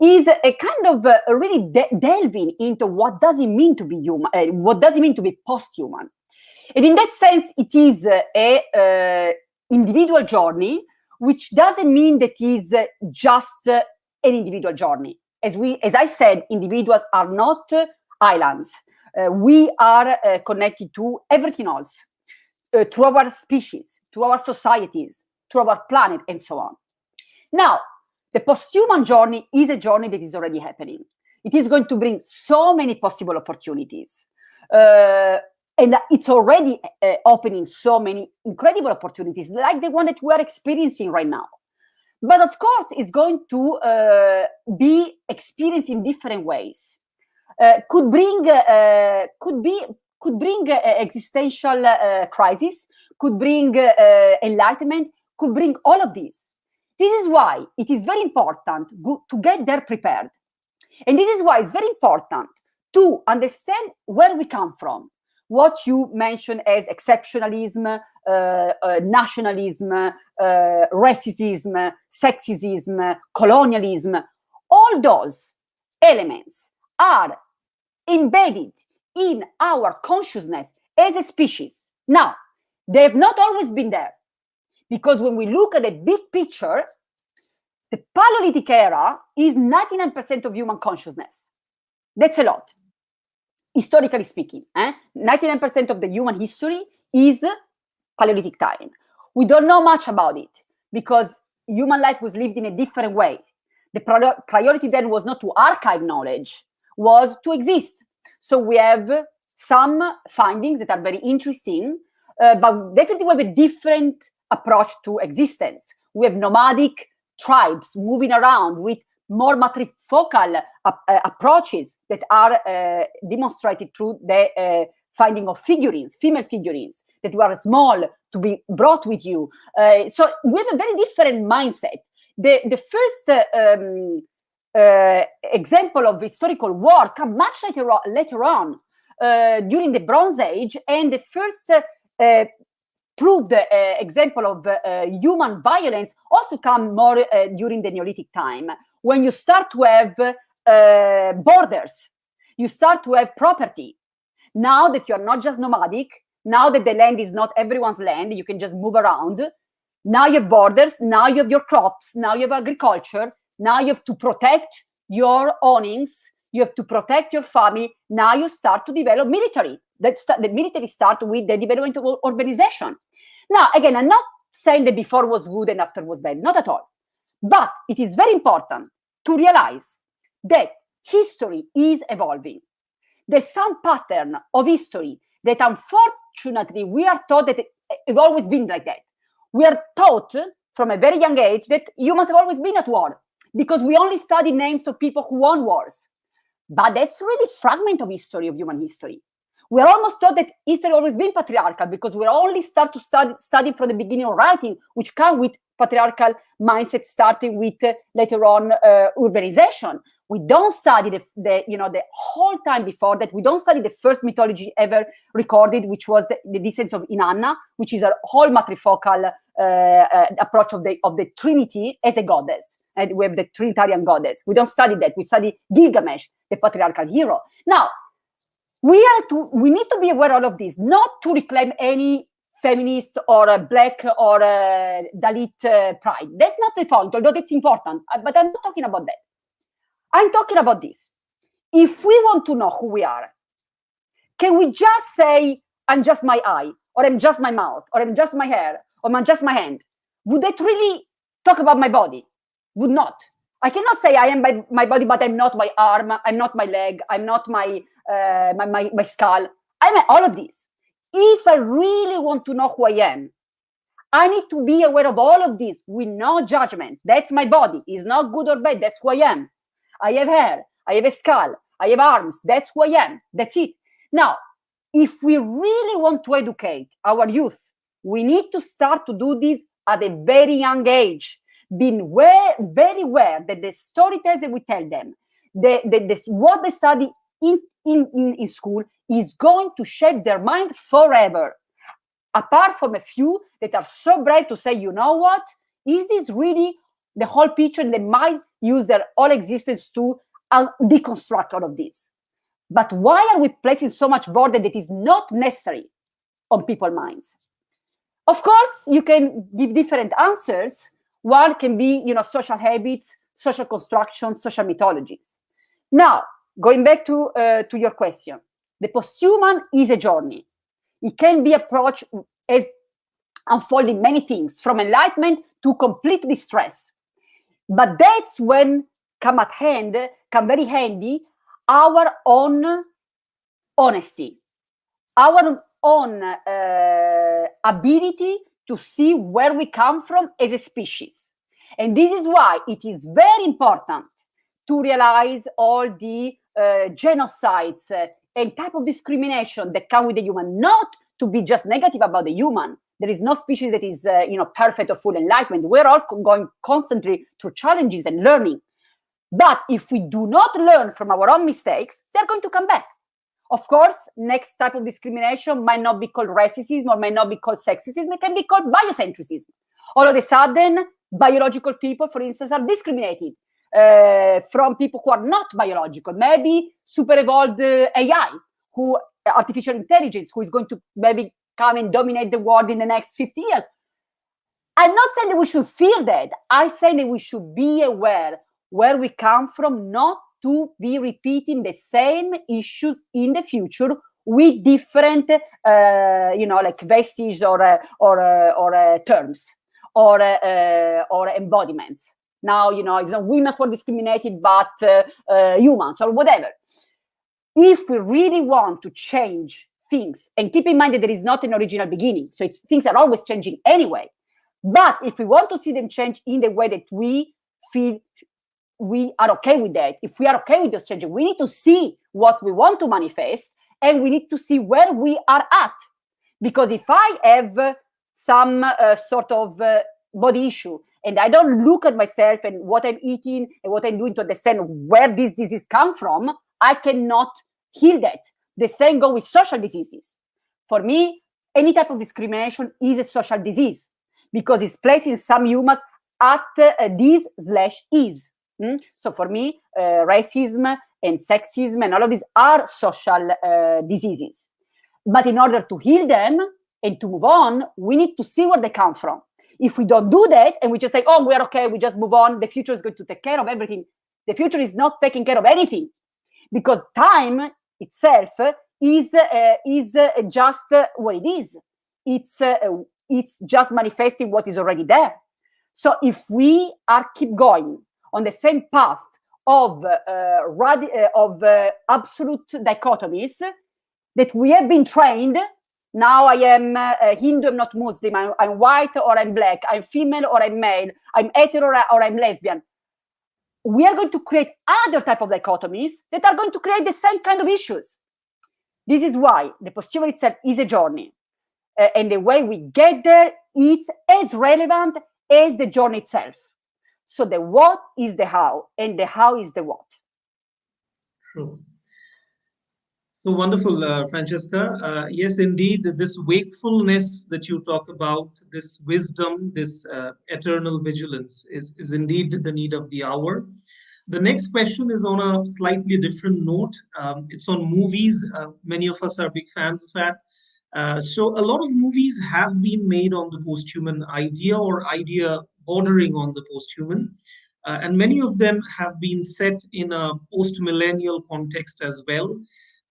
is a kind of really delving into what does it mean to be human, what does it mean to be post-human. And in that sense, it is a individual journey, which doesn't mean that it is just an individual journey. As I said, individuals are not islands. We are connected to everything else, to our species, to our societies, to our planet, and so on. Now, the post-human journey is a journey that is already happening. It is going to bring so many possible opportunities. And it's already opening so many incredible opportunities, like the one that we are experiencing right now. But of course, it's going to be experienced in different ways. Could bring existential crisis, could bring enlightenment, could bring all of these. This is why it is very important to get there prepared. And this is why it's very important to understand where we come from. What you mentioned as exceptionalism, nationalism, racism, sexism, colonialism, all those elements are embedded in our consciousness as a species. Now, they have not always been there, because when we look at the big picture, the Paleolithic era is 99% of human consciousness. That's a lot. Historically speaking, 99% of the human history is Paleolithic time. We don't know much about it because human life was lived in a different way. The priority then was not to archive knowledge, was to exist. So we have some findings that are very interesting, but definitely we have a different approach to existence. We have nomadic tribes moving around with more matrifocal approaches that are demonstrated through the finding of figurines, female figurines, that were small to be brought with you. So we have a very different mindset. The first example of historical war come much later on, during the Bronze Age, and the first proved example of human violence also come more during the Neolithic time, when you start to have borders, you start to have property. Now that you're not just nomadic, now that the land is not everyone's land, you can just move around. Now you have borders, now you have your crops, now you have agriculture, now you have to protect your ownings, you have to protect your family. Now you start to develop military. The military start with the development of urbanization. Now, again, I'm not saying that before was good and after was bad, not at all. But it is very important to realize that history is evolving. There's some pattern of history that unfortunately we are taught that it's always been like that. We are taught from a very young age that humans have always been at war because we only study names of people who won wars. But that's really a fragment of history, of human history. We're almost taught that history always been patriarchal because we only start to study from the beginning of writing, which come with patriarchal mindset, starting with later on urbanization. We don't study the whole time before that. We don't study the first mythology ever recorded, which was the descent of Inanna, which is a whole matrifocal approach of the Trinity as a goddess. And we have the Trinitarian goddess. We don't study that. We study Gilgamesh, the patriarchal hero. Now, we need to be aware of all of this, not to reclaim any feminist or black or Dalit pride. That's not the point, although that's important. But I'm not talking about that. I'm talking about this. If we want to know who we are, can we just say, I'm just my eye, or I'm just my mouth, or I'm just my hair, or I'm just my hand? Would that really talk about my body? Would not. I cannot say I am my body, but I'm not my arm, I'm not my leg, I'm not my skull. I'm all of this. If I really want to know who I am, I need to be aware of all of this with no judgment. That's my body. It's not good or bad. That's who I am. I have hair. I have a skull. I have arms. That's who I am. That's it. Now, if we really want to educate our youth, we need to start to do this at a very young age, being very aware that the storytellers that we tell them, what they study in school is going to shape their mind forever. Apart from a few that are so brave to say, you know what, is this really the whole picture? And they might use their whole existence to deconstruct all of this. But why are we placing so much burden that is not necessary on people's minds? Of course, you can give different answers. One can be, social habits, social constructions, social mythologies. Now, going back to your question, the posthuman is a journey. It can be approached as unfolding many things, from enlightenment to complete distress. But that's when come very handy, our own honesty, our own ability to see where we come from as a species. And this is why it is very important to realize all the genocides and type of discrimination that come with the human, not to be just negative about the human. There is no species that is perfect or full enlightenment. We're all going constantly through challenges and learning. But if we do not learn from our own mistakes, they're going to come back. Of course, next type of discrimination might not be called racism or might not be called sexism. It can be called biocentrism. All of a sudden, biological people, for instance, are discriminated from people who are not biological. Maybe super evolved AI, artificial intelligence, who is going to maybe come and dominate the world in the next 50 years. I'm not saying that we should fear that. I say that we should be aware where we come from, not to be repeating the same issues in the future with different, like vestiges or terms or embodiments. Now, it's not women who are discriminated, but humans or whatever. If we really want to change things, and keep in mind that there is not an original beginning, so things are always changing anyway. But if we want to see them change in the way that we feel we are okay with that, if we are okay with those changes, we need to see what we want to manifest, and we need to see where we are at. Because if I have some sort of body issue, and I don't look at myself and what I'm eating and what I'm doing to understand where this disease comes from, I cannot heal that. The same goes with social diseases. For me, any type of discrimination is a social disease because it's placing some humans at this/is. So for me, racism and sexism and all of these are social diseases. But in order to heal them and to move on, we need to see where they come from. If we don't do that and we just say, oh, we're okay, we just move on, the future is going to take care of everything. The future is not taking care of anything because time itself is just what it is. It's just manifesting what is already there. So if we keep going on the same path of absolute dichotomies that we have been trained. Now I am Hindu, I'm not Muslim, I'm white or I'm black, I'm female or I'm male, I'm hetero or I'm lesbian. We are going to create other type of dichotomies that are going to create the same kind of issues. This is why the post-human itself is a journey. And the way we get there is as relevant as the journey itself. So the what is the how, and the how is the what. True. So wonderful, Francesca. Yes, indeed, this wakefulness that you talk about, this wisdom, this eternal vigilance is indeed the need of the hour. The next question is on a slightly different note. It's on movies. Many of us are big fans of that. So a lot of movies have been made on the post-human idea or idea bordering on the post-human. And many of them have been set in a post-millennial context as well.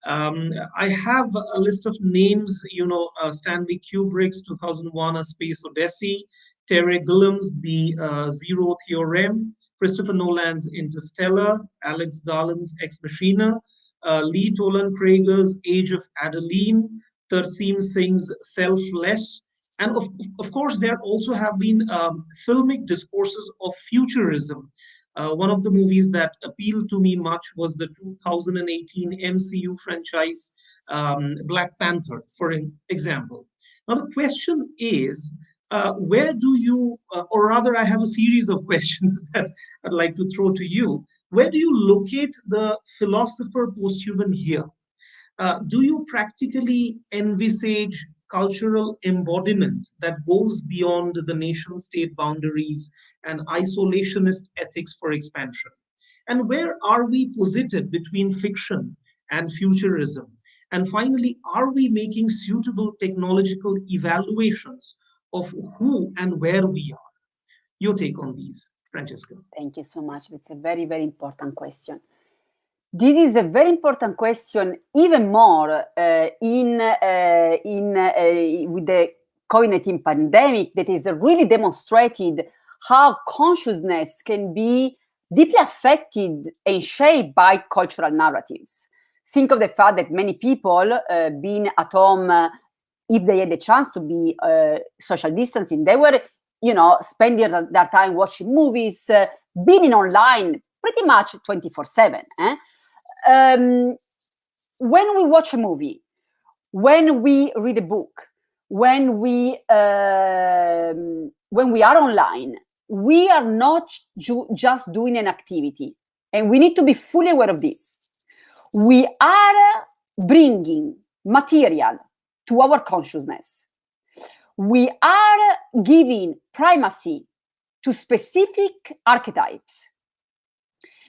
I have a list of names, Stanley Kubrick's 2001 A Space Odyssey, Terry Gilliam's The Zero Theorem, Christopher Nolan's Interstellar, Alex Garland's Ex Machina, Lee Toland Krieger's Age of Adeline, Tarsim Singh's Selfless, and of course, there also have been filmic discourses of futurism. One of the movies that appealed to me much was the 2018 MCU franchise, Black Panther, for example. Now, the question is, where do you, or rather, I have a series of questions that I'd like to throw to you. Where do you locate the philosopher post-human here? Do you practically envisage cultural embodiment that goes beyond the nation state boundaries and isolationist ethics for expansion? And where are we posited between fiction and futurism? And finally, are we making suitable technological evaluations of who and where we are? Your take on these, Francesca. Thank you so much. That's a very, very important question. This is a very important question, even more with the COVID-19 pandemic, that is really demonstrated how consciousness can be deeply affected and shaped by cultural narratives. Think of the fact that many people being at home, if they had the chance to be social distancing, they were, spending their time watching movies, being online pretty much 24/7. When we watch a movie, when we read a book, when we are online, we are not just doing an activity, and we need to be fully aware of this. We are bringing material to our consciousness. We are giving primacy to specific archetypes.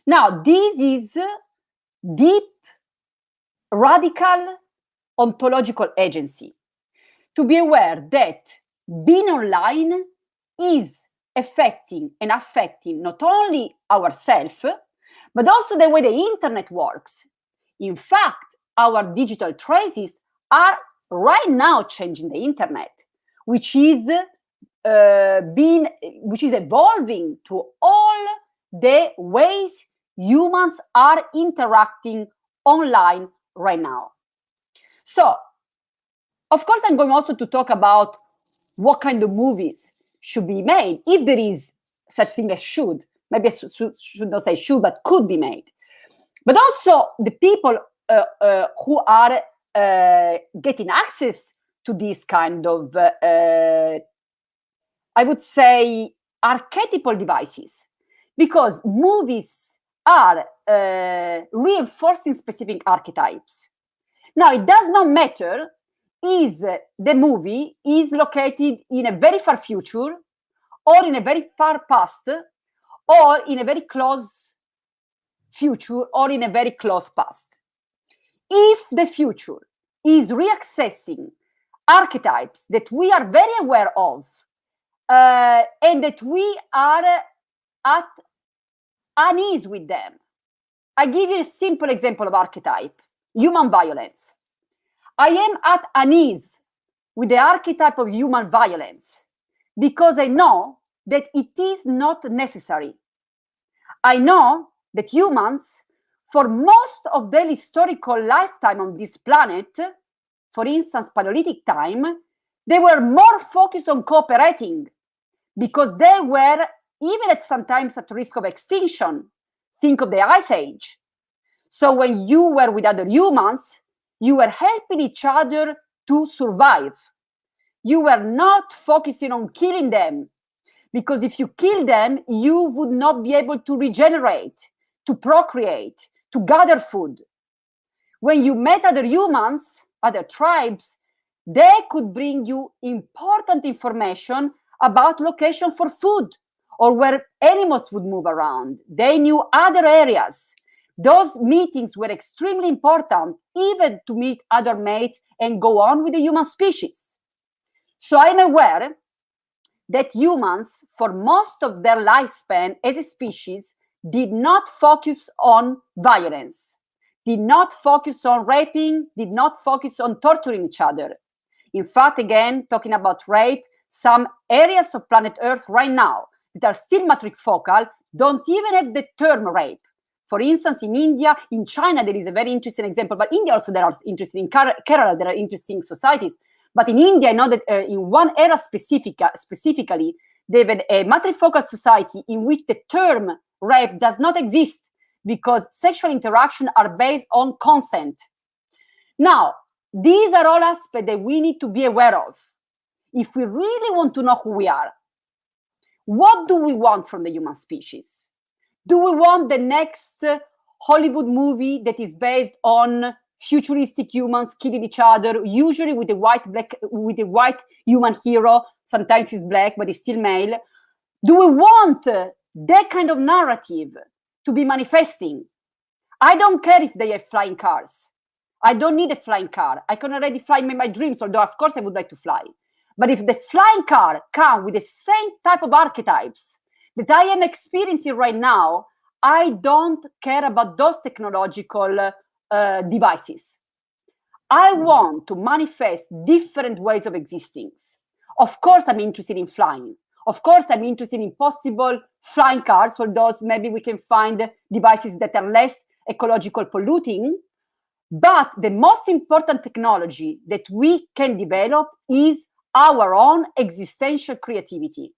Now, this is deep, radical, ontological agency. To be aware that being online is affecting not only ourselves, but also the way the internet works. In fact, our digital traces are right now changing the internet, which is evolving to all the ways humans are interacting online right now. So, of course, I'm going also to talk about what kind of movies should be made, if there is such thing as should. Maybe I should not say should, but could be made. But also the people who are getting access to this kind of, I would say, archetypal devices, because movies are reinforcing specific archetypes. Now, it does not matter if the movie is located in a very far future, or in a very far past, or in a very close future, or in a very close past. If the future is reaccessing archetypes that we are very aware of, and that we are at unease with them. I give you a simple example of archetype, human violence. I am at unease with the archetype of human violence because I know that it is not necessary. I know that humans, for most of their historical lifetime on this planet, for instance, Paleolithic time, they were more focused on cooperating because they were, even at sometimes at risk of extinction. Think of the Ice Age. So when you were with other humans, you were helping each other to survive. You were not focusing on killing them, because if you kill them, you would not be able to regenerate, to procreate, to gather food. When you met other humans, other tribes, they could bring you important information about location for food or where animals would move around. They knew other areas. Those meetings were extremely important, even to meet other mates and go on with the human species. So I'm aware that humans, for most of their lifespan as a species, did not focus on violence, did not focus on raping, did not focus on torturing each other. In fact, again, talking about rape, some areas of planet Earth right now that are still matrifocal don't even have the term rape. For instance, in India, in China, there is a very interesting example, but India also there are interesting, in Kerala, there are interesting societies. But in India, I know that in one era specifically, they have a matrifocal society in which the term rape does not exist because sexual interaction are based on consent. Now, these are all aspects that we need to be aware of. If we really want to know who we are, what do we want from the human species? Do we want the next Hollywood movie that is based on futuristic humans killing each other, usually with a white human hero? Sometimes he's black, but he's still male. Do we want that kind of narrative to be manifesting? I don't care if they have flying cars. I don't need a flying car. I can already fly in my dreams, although of course I would like to fly. But if the flying car comes with the same type of archetypes that I am experiencing right now, I don't care about those technological devices. I want to manifest different ways of existing. Of course, I'm interested in flying. Of course, I'm interested in possible flying cars, for those maybe we can find devices that are less ecological polluting. But the most important technology that we can develop is our own existential creativity.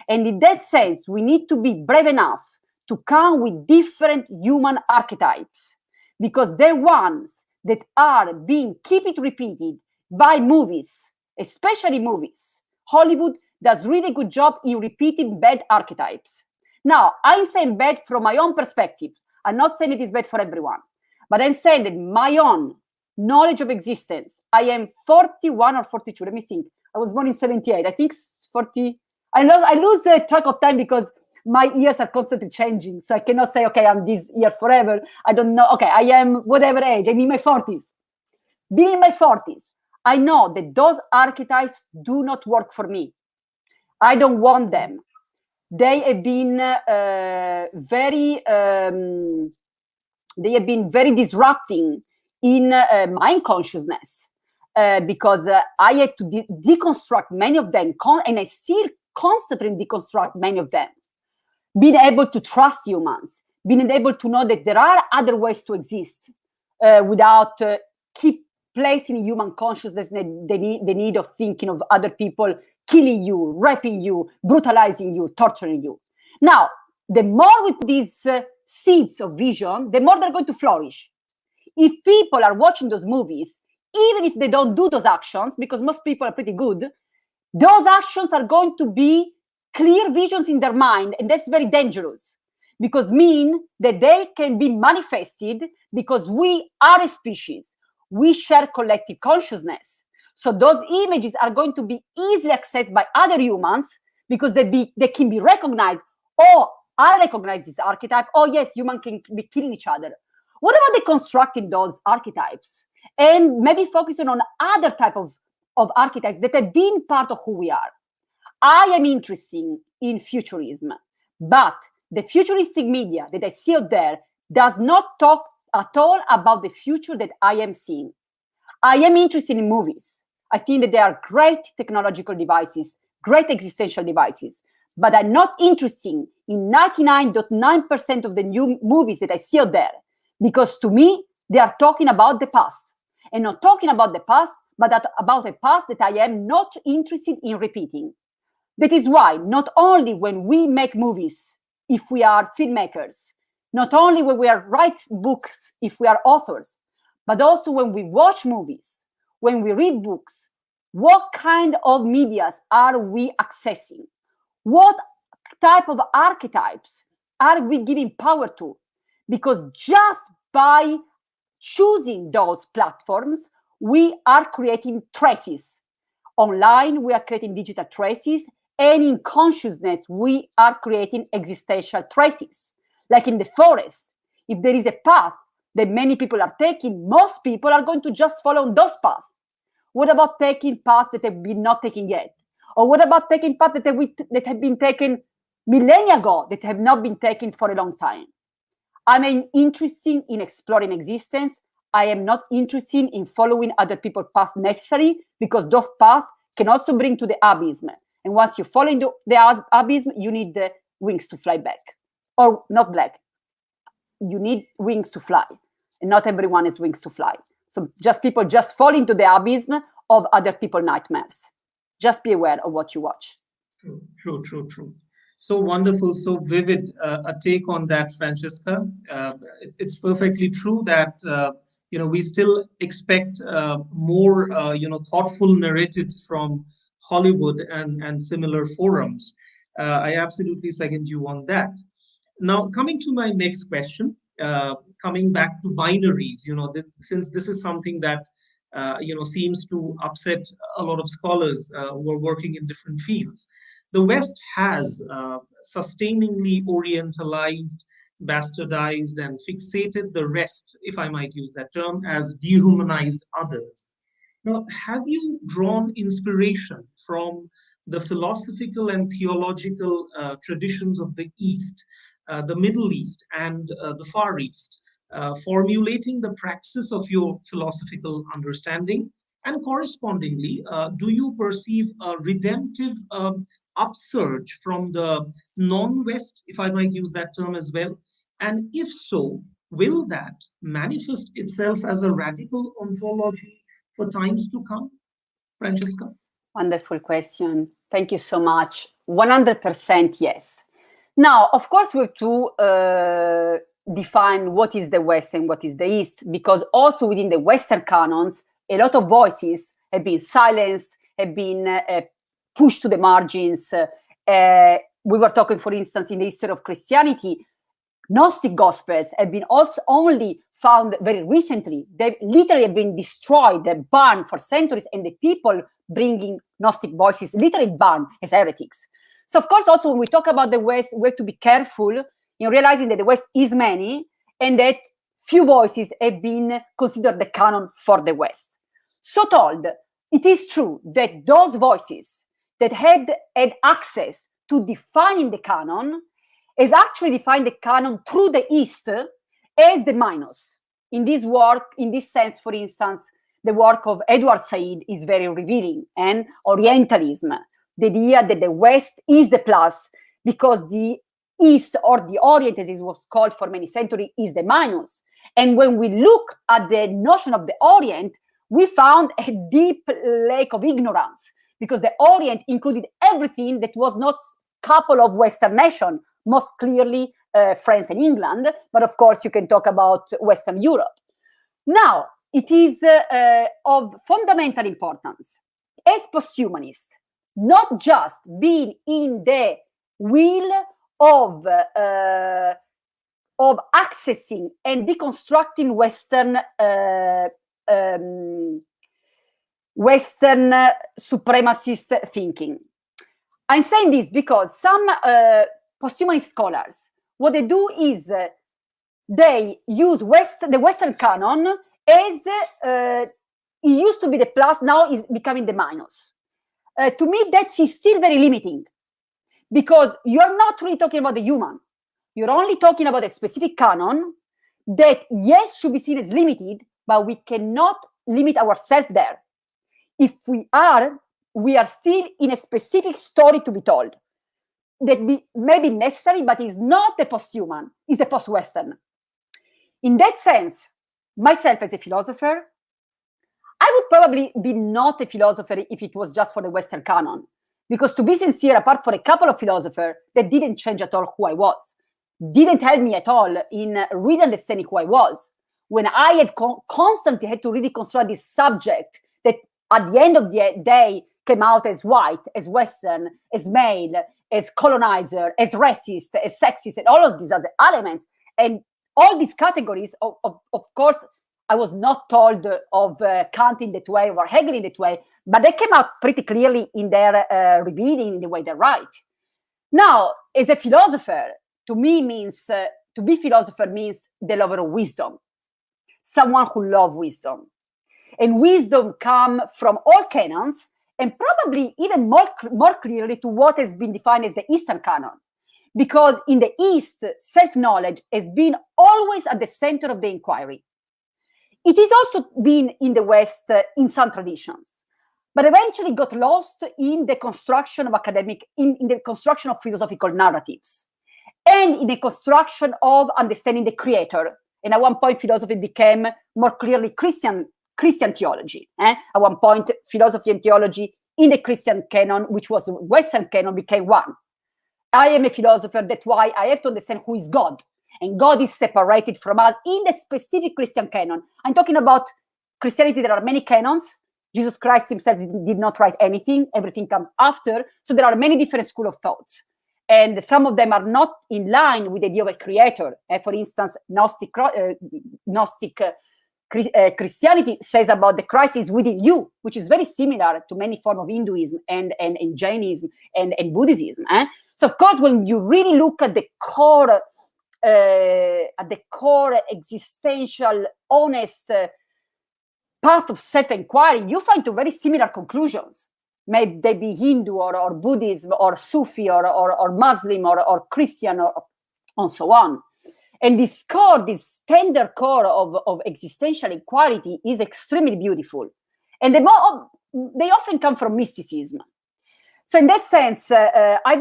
And in that sense, we need to be brave enough to come with different human archetypes, because they're ones that are being kept repeated by movies, especially movies. Hollywood does really good job in repeating bad archetypes. Now, I'm saying bad from my own perspective. I'm not saying it is bad for everyone, but I'm saying that my own knowledge of existence, I am 41 or 42, let me think. I was born in 78, I think 40. I lose track of time because my years are constantly changing. So I cannot say, okay, I'm this year forever. I don't know. Okay, I am whatever age. I'm in my 40s. Being in my 40s, I know that those archetypes do not work for me. I don't want them. They have been very disrupting in my consciousness because I had to deconstruct many of them, and I still constantly deconstruct many of them. Being able to trust humans, being able to know that there are other ways to exist without keep placing in human consciousness the need of thinking of other people killing you, raping you, brutalizing you, torturing you. Now, the more with these seeds of vision, the more they're going to flourish. If people are watching those movies, even if they don't do those actions, because most people are pretty good, those actions are going to be clear visions in their mind, and that's very dangerous, because mean that they can be manifested because we are a species. We share collective consciousness. So those images are going to be easily accessed by other humans because they can be recognized. Oh, I recognize this archetype. Oh, yes, humans can be killing each other. What about deconstructing those archetypes and maybe focusing on other type of archetypes that have been part of who we are? I am interested in futurism, but the futuristic media that I see out there does not talk at all about the future that I am seeing. I am interested in movies. I think that they are great technological devices, great existential devices, but I'm not interested in 99.9% of the new movies that I see out there, because to me, they are talking about the past, and not talking about the past, but about a past that I am not interested in repeating. That is why not only when we make movies, if we are filmmakers, not only when we write books, if we are authors, but also when we watch movies, when we read books, what kind of medias are we accessing? What type of archetypes are we giving power to? Because just by choosing those platforms, we are creating traces. Online, we are creating digital traces, and in consciousness, we are creating existential traces. Like in the forest, if there is a path that many people are taking, most people are going to just follow those paths. What about taking paths that have been not taken yet? Or what about taking paths that have been taken millennia ago, that have not been taken for a long time? I'm interested in exploring existence. I am not interested in following other people's path necessary, because those paths can also bring to the abyss. And once you fall into the abyss, you need the wings to fly back. Or not black. You need wings to fly. And not everyone has wings to fly. So people just fall into the abyss of other people's nightmares. Just be aware of what you watch. True. So wonderful, so vivid a take on that, Francesca. It's perfectly true that we still expect more thoughtful narratives from Hollywood and similar forums. I absolutely second you on that. Now, coming to my next question, coming back to binaries, since this is something that seems to upset a lot of scholars who are working in different fields. The West has sustainingly orientalized, bastardized, and fixated the rest, if I might use that term, as dehumanized others. Now, have you drawn inspiration from the philosophical and theological traditions of the East, the Middle East, and the Far East, formulating the praxis of your philosophical understanding? And correspondingly, do you perceive a redemptive upsurge from the non-West, if I might use that term as well? And if so, will that manifest itself as a radical ontology for times to come? Francesca? Wonderful question. Thank you so much. 100% yes. Now, of course, we have to define what is the West and what is the East, because also within the Western canons, a lot of voices have been silenced, have been pushed to the margins. We were talking, for instance, in the history of Christianity, Gnostic Gospels have been also only found very recently. They literally have been destroyed, they're burned for centuries, and the people bringing Gnostic voices literally burned as heretics. So, of course, also when we talk about the West, we have to be careful in realizing that the West is many and that few voices have been considered the canon for the West. So told, it is true that those voices that had access to defining the canon has actually defined the canon through the East as the minus. In this work, in this sense, for instance, the work of Edward Said is very revealing, and Orientalism, the idea that the West is the plus because the East, or the Orient as it was called for many centuries, is the minus. And when we look at the notion of the Orient, we found a deep lake of ignorance, because the Orient included everything that was not a couple of Western nations, most clearly France and England, but of course you can talk about Western Europe. Now, it is of fundamental importance as posthumanists, not just being in the wheel of accessing and deconstructing Western supremacist thinking. I'm saying this because some posthumanist scholars, what they do is they use the Western canon as it used to be the plus, now is becoming the minus. To me, that's still very limiting, because you're not really talking about the human. You're only talking about a specific canon that, yes, should be seen as limited, but we cannot limit ourselves there. If we are still in a specific story to be told. may be necessary, but is not the post-human, is the post-Western. In that sense, myself as a philosopher, I would probably be not a philosopher if it was just for the Western canon. Because to be sincere, apart from a couple of philosophers, that didn't change at all who I was, didn't help me at all in really understanding who I was. When I had constantly had to really construct this subject that at the end of the day came out as white, as Western, as male, as colonizer, as racist, as sexist, and all of these other elements. And all these categories, of course, I was not told of Kant in that way or Hegel in that way, but they came out pretty clearly in their revealing, in the way they write. Now, as a philosopher, to me means, to be philosopher means the lover of wisdom, someone who loves wisdom. And wisdom comes from all canons, and probably even more clearly to what has been defined as the Eastern canon. Because in the East, self-knowledge has been always at the center of the inquiry. It has also been in the West in some traditions, but eventually got lost in the construction of in the construction of philosophical narratives, and in the construction of understanding the creator. And at one point, philosophy became more clearly Christian theology. At one point, philosophy and theology in the Christian canon, which was the Western canon, became one. I am a philosopher, that's why I have to understand who is God. And God is separated from us in the specific Christian canon. I'm talking about Christianity. There are many canons. Jesus Christ himself did not write anything. Everything comes after. So there are many different schools of thoughts. And some of them are not in line with the idea of a creator. For instance, Gnostic Christianity says about the Christ is within you, which is very similar to many forms of Hinduism and Jainism and Buddhism. So of course, when you really look at the core existential, honest path of self-inquiry, you find two very similar conclusions. May they be Hindu or Buddhism or Sufi or Muslim or Christian or so on. And this core, this tender core of existential inquiry is extremely beautiful. And they often come from mysticism. So in that sense, I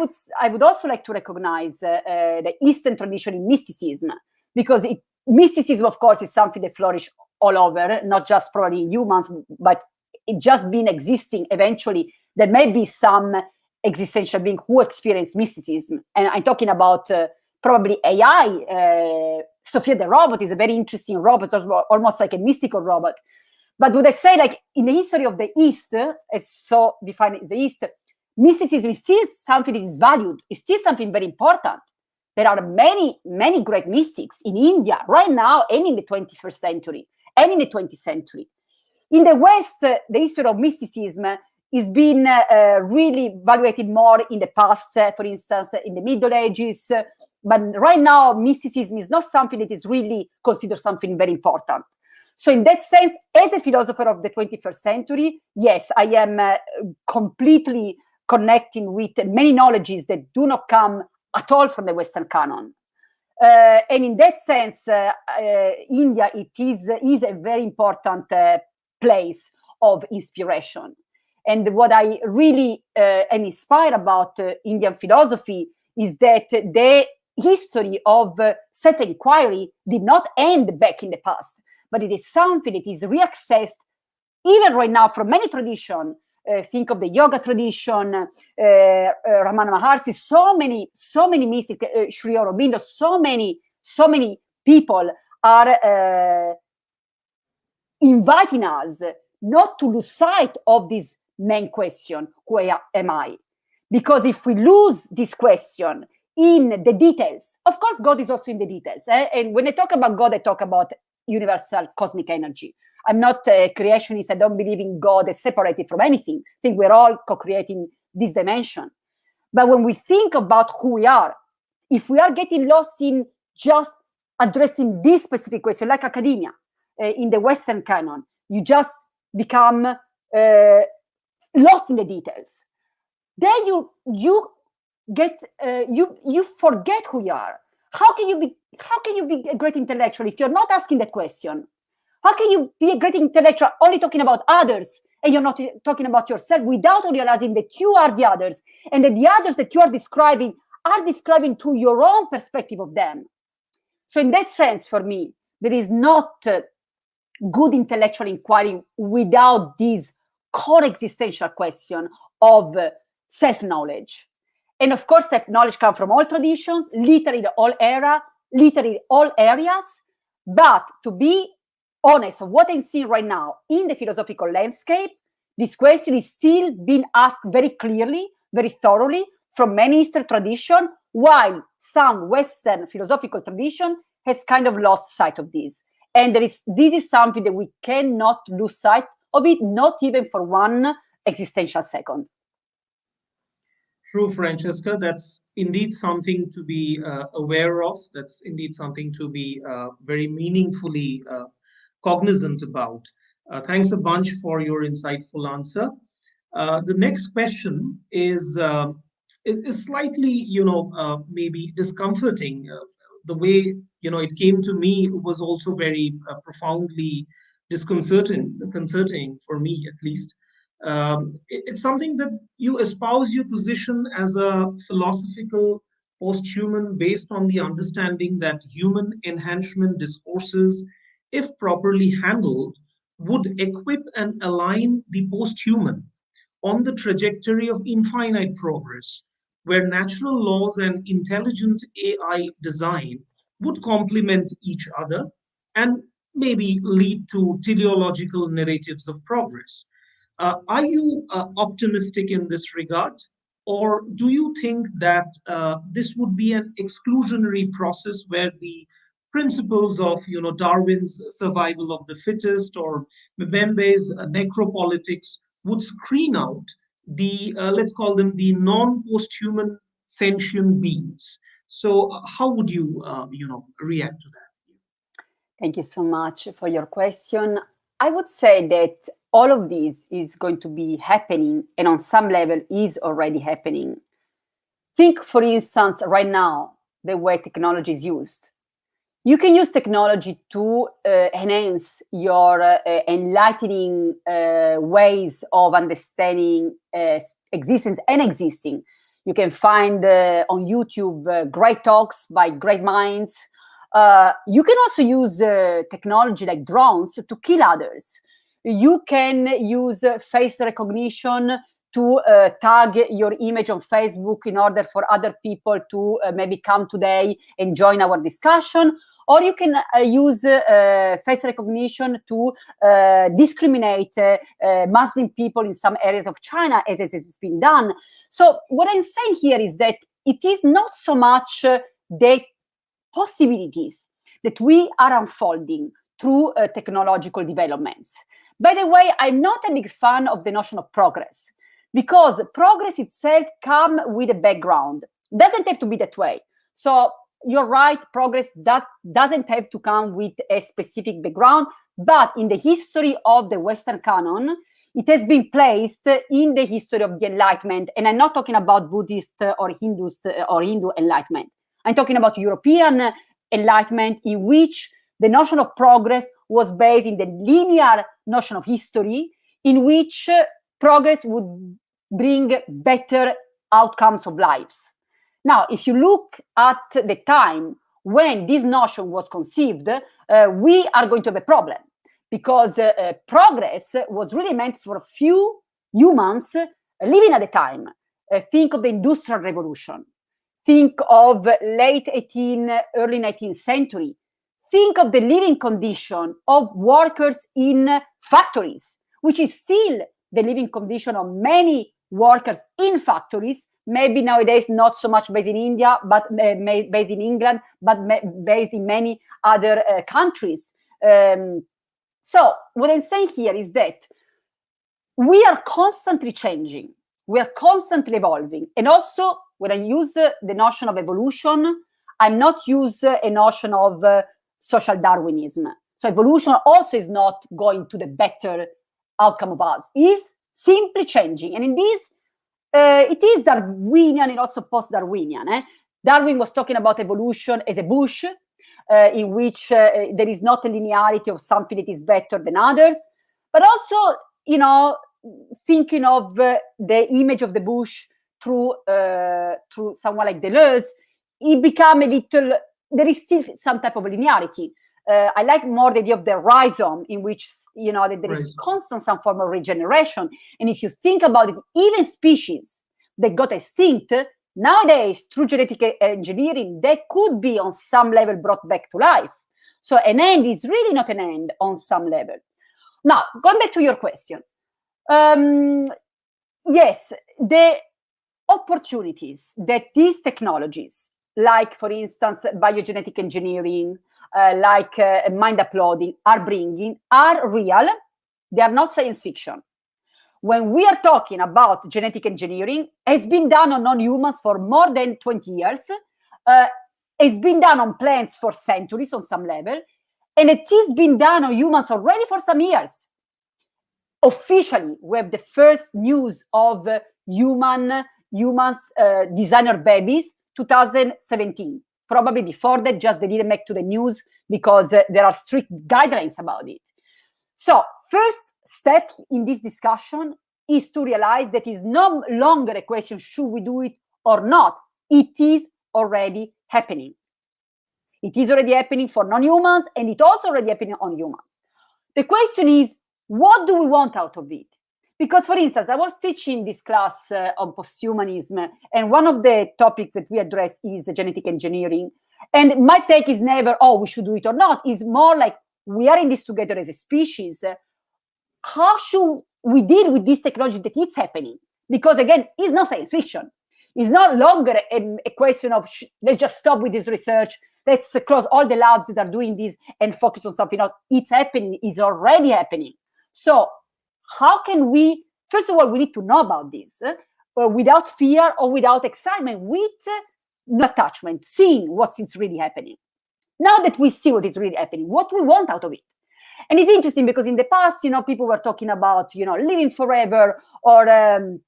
would also like to recognize the Eastern tradition in mysticism, because mysticism, of course, is something that flourished all over, not just probably in humans, but it just been existing. Eventually, there may be some existential being who experience mysticism. And I'm talking about probably AI. Sophia the robot is a very interesting robot, almost like a mystical robot. But would I say, like, in the history of the East, as so defined as the East, mysticism is still something that is valued. It's still something very important. There are many, many great mystics in India right now and in the 21st century and in the 20th century. In the West, the history of mysticism is being really evaluated more in the past, for instance, in the Middle Ages. But right now, mysticism is not something that is really considered something very important. So in that sense, as a philosopher of the 21st century, yes, I am completely connecting with many knowledges that do not come at all from the Western canon. And in that sense, India, it is a very important place of inspiration. And what I really am inspired about Indian philosophy is that the history of self-inquiry did not end back in the past, but it is something that is reaccessed even right now from many traditions. Think of the yoga tradition, Ramana Maharshi, so many mystics, Sri Aurobindo, so many people are inviting us not to lose sight of this main question, who am I? Because if we lose this question in the details, of course, God is also in the details. And when I talk about God, I talk about universal cosmic energy. I'm not a creationist. I don't believe in God as separated from anything. I think we're all co-creating this dimension. But when we think about who we are, if we are getting lost in just addressing this specific question, like academia, in the Western canon, you just become lost in the details. Then you forget who you are. How can you be a great intellectual if you're not asking that question? How can you be a great intellectual only talking about others and you're not talking about yourself without realizing that you are the others, and that the others that you are describing through your own perspective of them. So in that sense, for me, there is not good intellectual inquiry without this core existential question of self-knowledge. And of course, self-knowledge comes from all traditions, literally all areas. But to be honest of what I'm seeing right now in the philosophical landscape, this question is still being asked very clearly, very thoroughly from many Eastern tradition, while some Western philosophical tradition has kind of lost sight of this. And this is something that we cannot lose sight of it, not even for one existential second. True, Francesca. That's indeed something to be aware of. That's indeed something to be very meaningfully cognizant about. Thanks a bunch for your insightful answer. The next question is slightly, maybe discomforting. The way, it came to me was also very profoundly disconcerting for me, at least. It's something that you espouse your position as a philosophical post-human based on the understanding that human enhancement discourses, if properly handled, would equip and align the post-human on the trajectory of infinite progress, where natural laws and intelligent AI design would complement each other and maybe lead to teleological narratives of progress. Are you optimistic in this regard? Or do you think that this would be an exclusionary process where the principles of Darwin's survival of the fittest or Mbembe's necropolitics would screen out the let's call them the non-post-human sentient beings? So how would you react to that? Thank you so much for your question. I would say that all of this is going to be happening, and on some level is already happening. Think, for instance, right now, the way technology is used. You can use technology to enhance your enlightening ways of understanding existence and existing. You can find on YouTube great talks by great minds. You can also use technology like drones to kill others. You can use face recognition to tag your image on Facebook in order for other people to maybe come today and join our discussion. Or you can use face recognition to discriminate Muslim people in some areas of China, as it's been done. So what I'm saying here is that it is not so much the possibilities that we are unfolding through technological developments. By the way, I'm not a big fan of the notion of progress, because progress itself comes with a background. It doesn't have to be that way. So you're right, progress that doesn't have to come with a specific background, but in the history of the Western canon, it has been placed in the history of the Enlightenment. And I'm not talking about Buddhist or Hindu Enlightenment. I'm talking about European Enlightenment, in which the notion of progress was based in the linear notion of history, in which progress would bring better outcomes of lives. Now, if you look at the time when this notion was conceived, we are going to have a problem, because progress was really meant for a few humans living at the time. Think of the Industrial Revolution. Think of late 18th, early 19th century. Think of the living condition of workers in factories, which is still the living condition of many workers in factories, maybe nowadays not so much based in India, but based in England, but based in many other countries. So what I'm saying here is that we are constantly changing. We are constantly evolving. And also, when I use the notion of evolution, I'm not use a notion of social Darwinism. So evolution also is not going to the better outcome of us. It's simply changing. And in this, it is Darwinian and also post-Darwinian. Darwin was talking about evolution as a bush, in which there is not a linearity of something that is better than others. But also, thinking of the image of the bush through someone like Deleuze, it became a little, there is still some type of linearity. I like more the idea of the rhizome, in which, that there is constant some form of regeneration. And if you think about it, even species that got extinct, nowadays, through genetic engineering, they could be on some level brought back to life. So an end is really not an end on some level. Now, going back to your question. Yes, the opportunities that these technologies, like, for instance, biogenetic engineering, like mind uploading, are bringing, are real. They are not science fiction. When we are talking about genetic engineering, it's been done on non-humans for more than 20 years. It's been done on plants for centuries on some level, and it is been done on humans already for some years. Officially, we have the first news of humans designer babies, 2017. Probably before that, just they didn't make to the news because there are strict guidelines about it. So, first step in this discussion is to realize that it's no longer a question, should we do it or not? It is already happening. It is already happening for non-humans, and it's also already happening on humans. The question is, what do we want out of it? Because, for instance, I was teaching this class on posthumanism, and one of the topics that we address is genetic engineering. And my take is never, oh, we should do it or not. It's more like, we are in this together as a species. How should we deal with this technology that it's happening? Because, again, it's not science fiction. It's no longer a question of, let's just stop with this research. Let's close all the labs that are doing this and focus on something else. It's happening. It's already happening. So how can we, first of all, we need to know about this without fear or without excitement, with no attachment, seeing what is really happening. Now that we see what is really happening, what we want out of it. And it's interesting because in the past, people were talking about, living forever or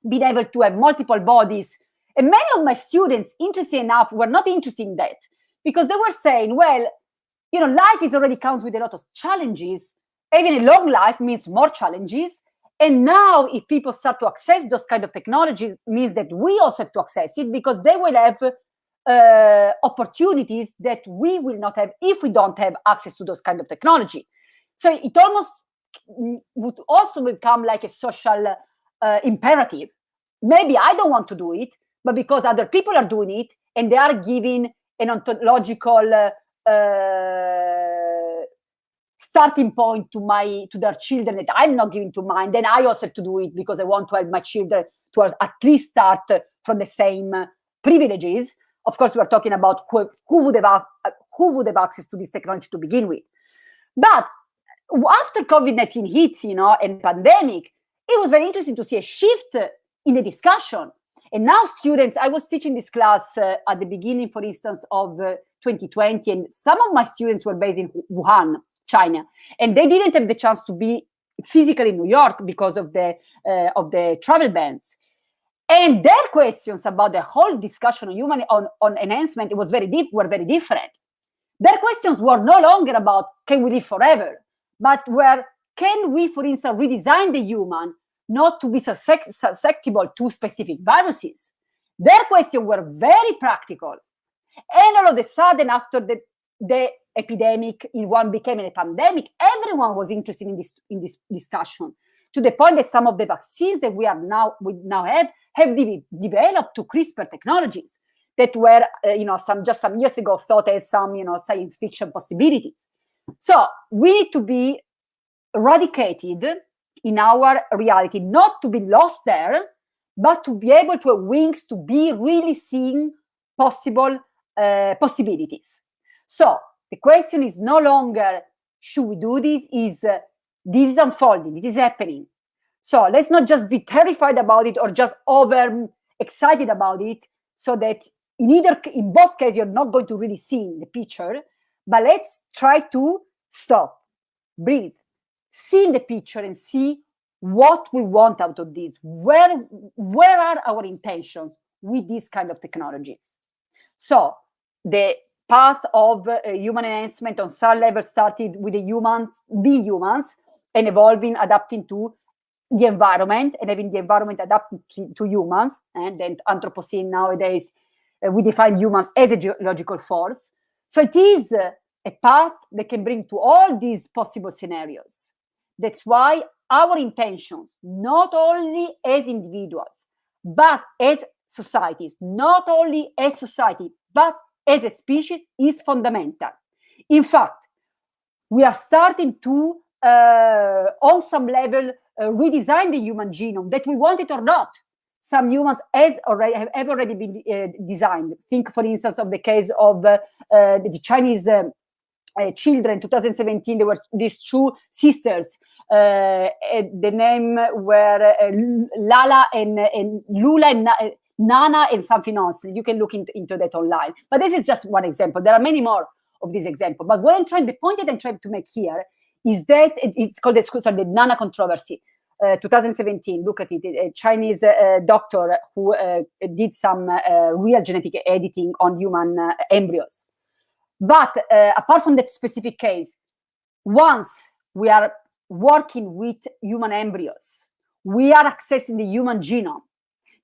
being able to have multiple bodies. And many of my students, interesting enough, were not interested in that because they were saying, well, life is already comes with a lot of challenges. Having a long life means more challenges. And now if people start to access those kind of technologies, means that we also have to access it because they will have opportunities that we will not have if we don't have access to those kind of technology. So it almost would also become like a social imperative. Maybe I don't want to do it, but because other people are doing it and they are giving an ontological starting point to their children that I'm not giving to mine, then I also have to do it because I want to have my children to at least start from the same privileges. Of course, we are talking about who would have access to this technology to begin with. But after COVID-19 hits, and pandemic, it was very interesting to see a shift in the discussion. And now students, I was teaching this class at the beginning, for instance, of 2020, and some of my students were based in Wuhan, China, and they didn't have the chance to be physically in New York because of the travel bans. And their questions about the whole discussion on enhancement were very different. Their questions were no longer about can we live forever, but were can we, for instance, redesign the human not to be susceptible to specific viruses? Their questions were very practical. And all of a sudden, after the epidemic in one became a pandemic, everyone was interested in this discussion, to the point that some of the vaccines that we now have developed to CRISPR technologies that were some years ago thought as some science fiction possibilities. So we need to be eradicated in our reality, not to be lost there, but to be able to have wings to be really seeing possibilities. So the question is no longer should we do this, this is unfolding, it is happening. So let's not just be terrified about it or just over excited about it, so that in both cases you're not going to really see the picture, but let's try to stop, breathe, see the picture and see what we want out of this. Where are our intentions with these kind of technologies? So the path of human enhancement on some level started with the humans, and evolving, adapting to the environment and having the environment adapted to humans, and then Anthropocene nowadays, we define humans as a geological force. So it is a path that can bring to all these possible scenarios. That's why our intentions, not only as individuals, but as societies, not only as society, but as a species, is fundamental. In fact, we are starting to, on some level, redesign the human genome, that we want it or not. Some humans have already been designed. Think, for instance, of the case of the Chinese children. In 2017, there were these two sisters. The name were Lala and Lula and Nana and something else. You can look into that online. But this is just one example. There are many more of these examples. But what the point that I'm trying to make here is that it's called the Nana controversy. 2017, look at it, a Chinese doctor who did some real genetic editing on human embryos. But apart from that specific case, once we are working with human embryos, we are accessing the human genome.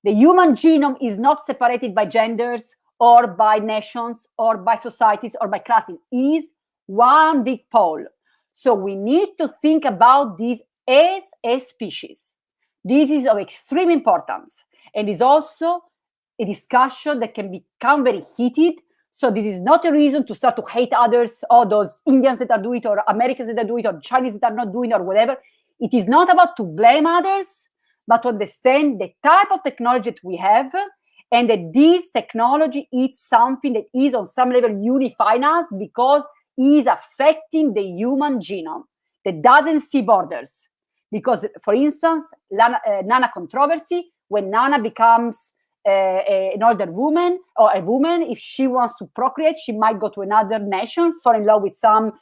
The human genome is not separated by genders or by nations or by societies or by classes. It is one big pole. So we need to think about this as a species. This is of extreme importance, and is also a discussion that can become very heated. So this is not a reason to start to hate others, or those Indians that are doing it, or Americans that are doing it, or Chinese that are not doing it, or whatever. It is not about to blame others, but to understand the type of technology that we have, and that this technology is something that is on some level unifying us, because it is affecting the human genome that doesn't see borders. Because, for instance, Nana controversy, when Nana becomes an older woman or a woman, if she wants to procreate, she might go to another nation, fall in love with some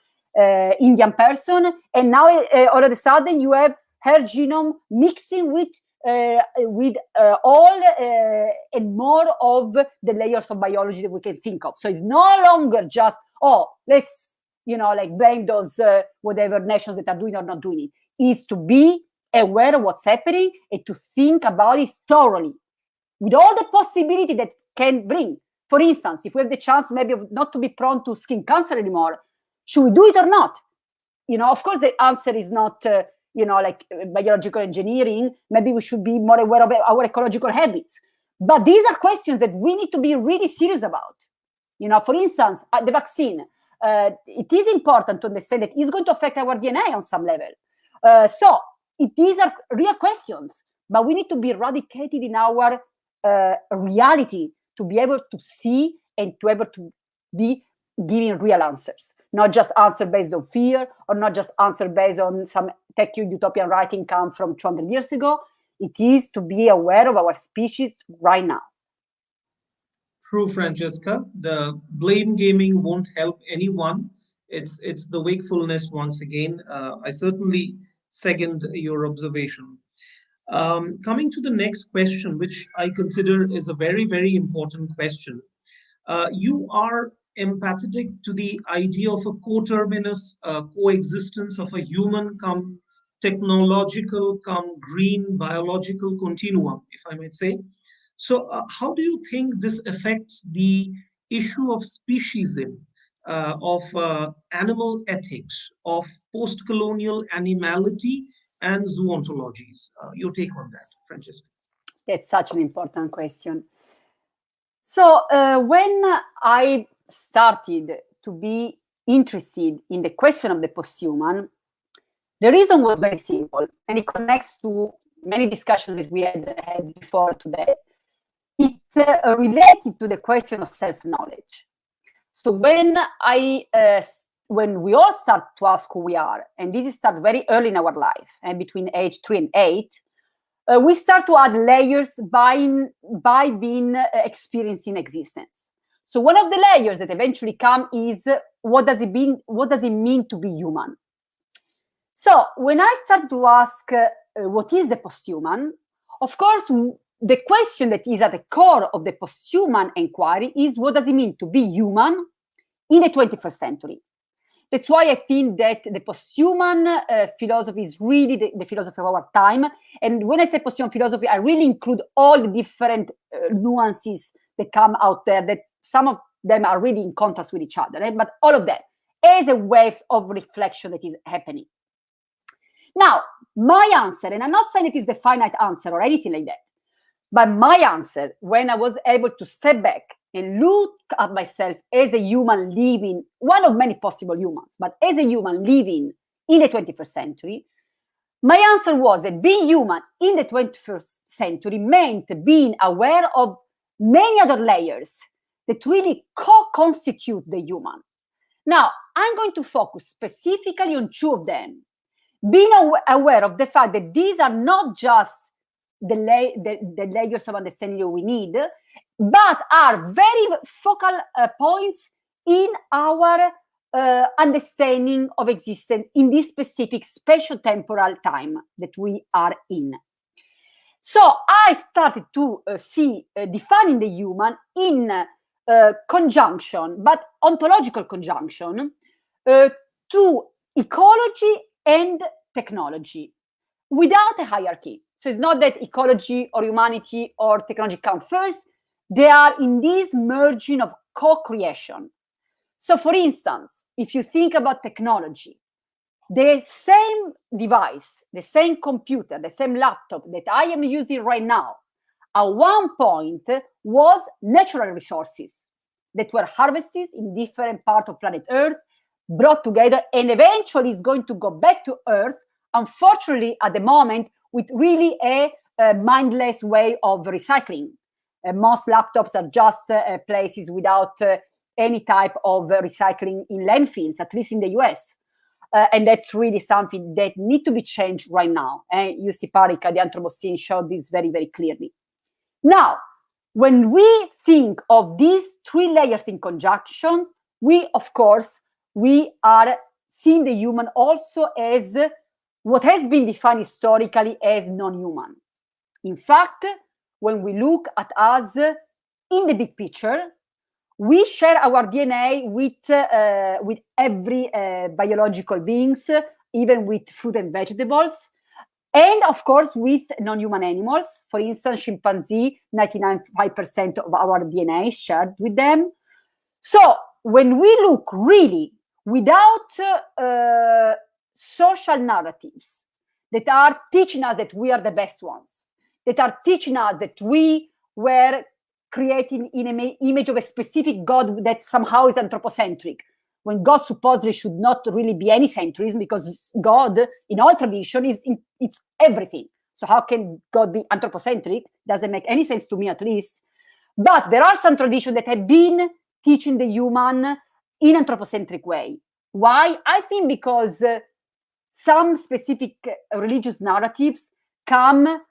Indian person, and now all of a sudden you have her genome mixing with all and more of the layers of biology that we can think of. So it's no longer just, oh, let's blame those whatever nations that are doing or not doing it. Is to be aware of what's happening and to think about it thoroughly, with all the possibility that can bring. For instance, if we have the chance maybe not to be prone to skin cancer anymore, should we do it or not? Of course, the answer is not, like biological engineering. Maybe we should be more aware of our ecological habits. But these are questions that we need to be really serious about. For instance, the vaccine. It is important to understand that it's going to affect our DNA on some level. So these are real questions, but we need to be eradicated in our reality to be able to see and to be able to be giving real answers, not just answer based on fear, or not just answer based on some tech utopian writing come from 200 years ago. It is to be aware of our species right now. True, Francesca. The blame gaming won't help anyone. It's the wakefulness once again. I certainly second your observation. Coming to the next question, which I consider is a very, very important question. You are empathetic to the idea of a coterminous coexistence of a human come technological come green biological continuum, if I might say. So how do you think this affects the issue of speciesism, of animal ethics, of post-colonial animality and zoologies? Your take on that, Francesca? That's such an important question. So when I started to be interested in the question of the posthuman, the reason was very simple, and it connects to many discussions that we had before today. It's related to the question of self-knowledge. So when we all start to ask who we are, and this starts very early in our life, and between age 3 and 8, we start to add layers by being experiencing existence. So one of the layers that eventually come is what does it mean to be human? So when I started to ask what is the posthuman, of course, the question that is at the core of the posthuman inquiry is what does it mean to be human in the 21st century? That's why I think that the posthuman philosophy is really the philosophy of our time. And when I say posthuman philosophy, I really include all the different nuances that come out there, that some of them are really in contrast with each other, right? But all of them as a wave of reflection that is happening. Now, my answer, and I'm not saying it is the finite answer or anything like that, but my answer, when I was able to step back and look at myself as a human living, one of many possible humans, but as a human living in the 21st century, my answer was that being human in the 21st century meant being aware of many other layers that really co-constitute the human. Now, I'm going to focus specifically on two of them. Being aware of the fact that these are not just the layers of understanding we need, but are very focal points in our understanding of existence in this specific spatio-temporal time that we are in. So I started to see defining the human in conjunction, but ontological conjunction, to ecology and technology without a hierarchy. So it's not that ecology or humanity or technology come first. They are in this merging of co-creation. So for instance, if you think about technology, the same device, the same computer, the same laptop that I am using right now, at one point was natural resources that were harvested in different parts of planet Earth, brought together, and eventually is going to go back to Earth, unfortunately, at the moment, with really a mindless way of recycling. Most laptops are just places without any type of recycling in landfills, at least in the US. And that's really something that needs to be changed right now. And UC Parika, the Anthropocene, showed this very, very clearly. Now, when we think of these three layers in conjunction, we, of course, we are seeing the human also as what has been defined historically as non-human. In fact, when we look at us in the big picture, we share our DNA with every biological beings, even with fruit and vegetables, and of course with non-human animals. For instance, chimpanzee, 99.5% of our DNA is shared with them. So when we look really without social narratives that are teaching us that we are the best ones, that are teaching us that we were creating in an image of a specific God that somehow is anthropocentric, when God supposedly should not really be any centrism, because God, in all tradition, it's everything. So how can God be anthropocentric? Doesn't make any sense to me, at least. But there are some traditions that have been teaching the human in anthropocentric way. Why? I think because some specific religious narratives come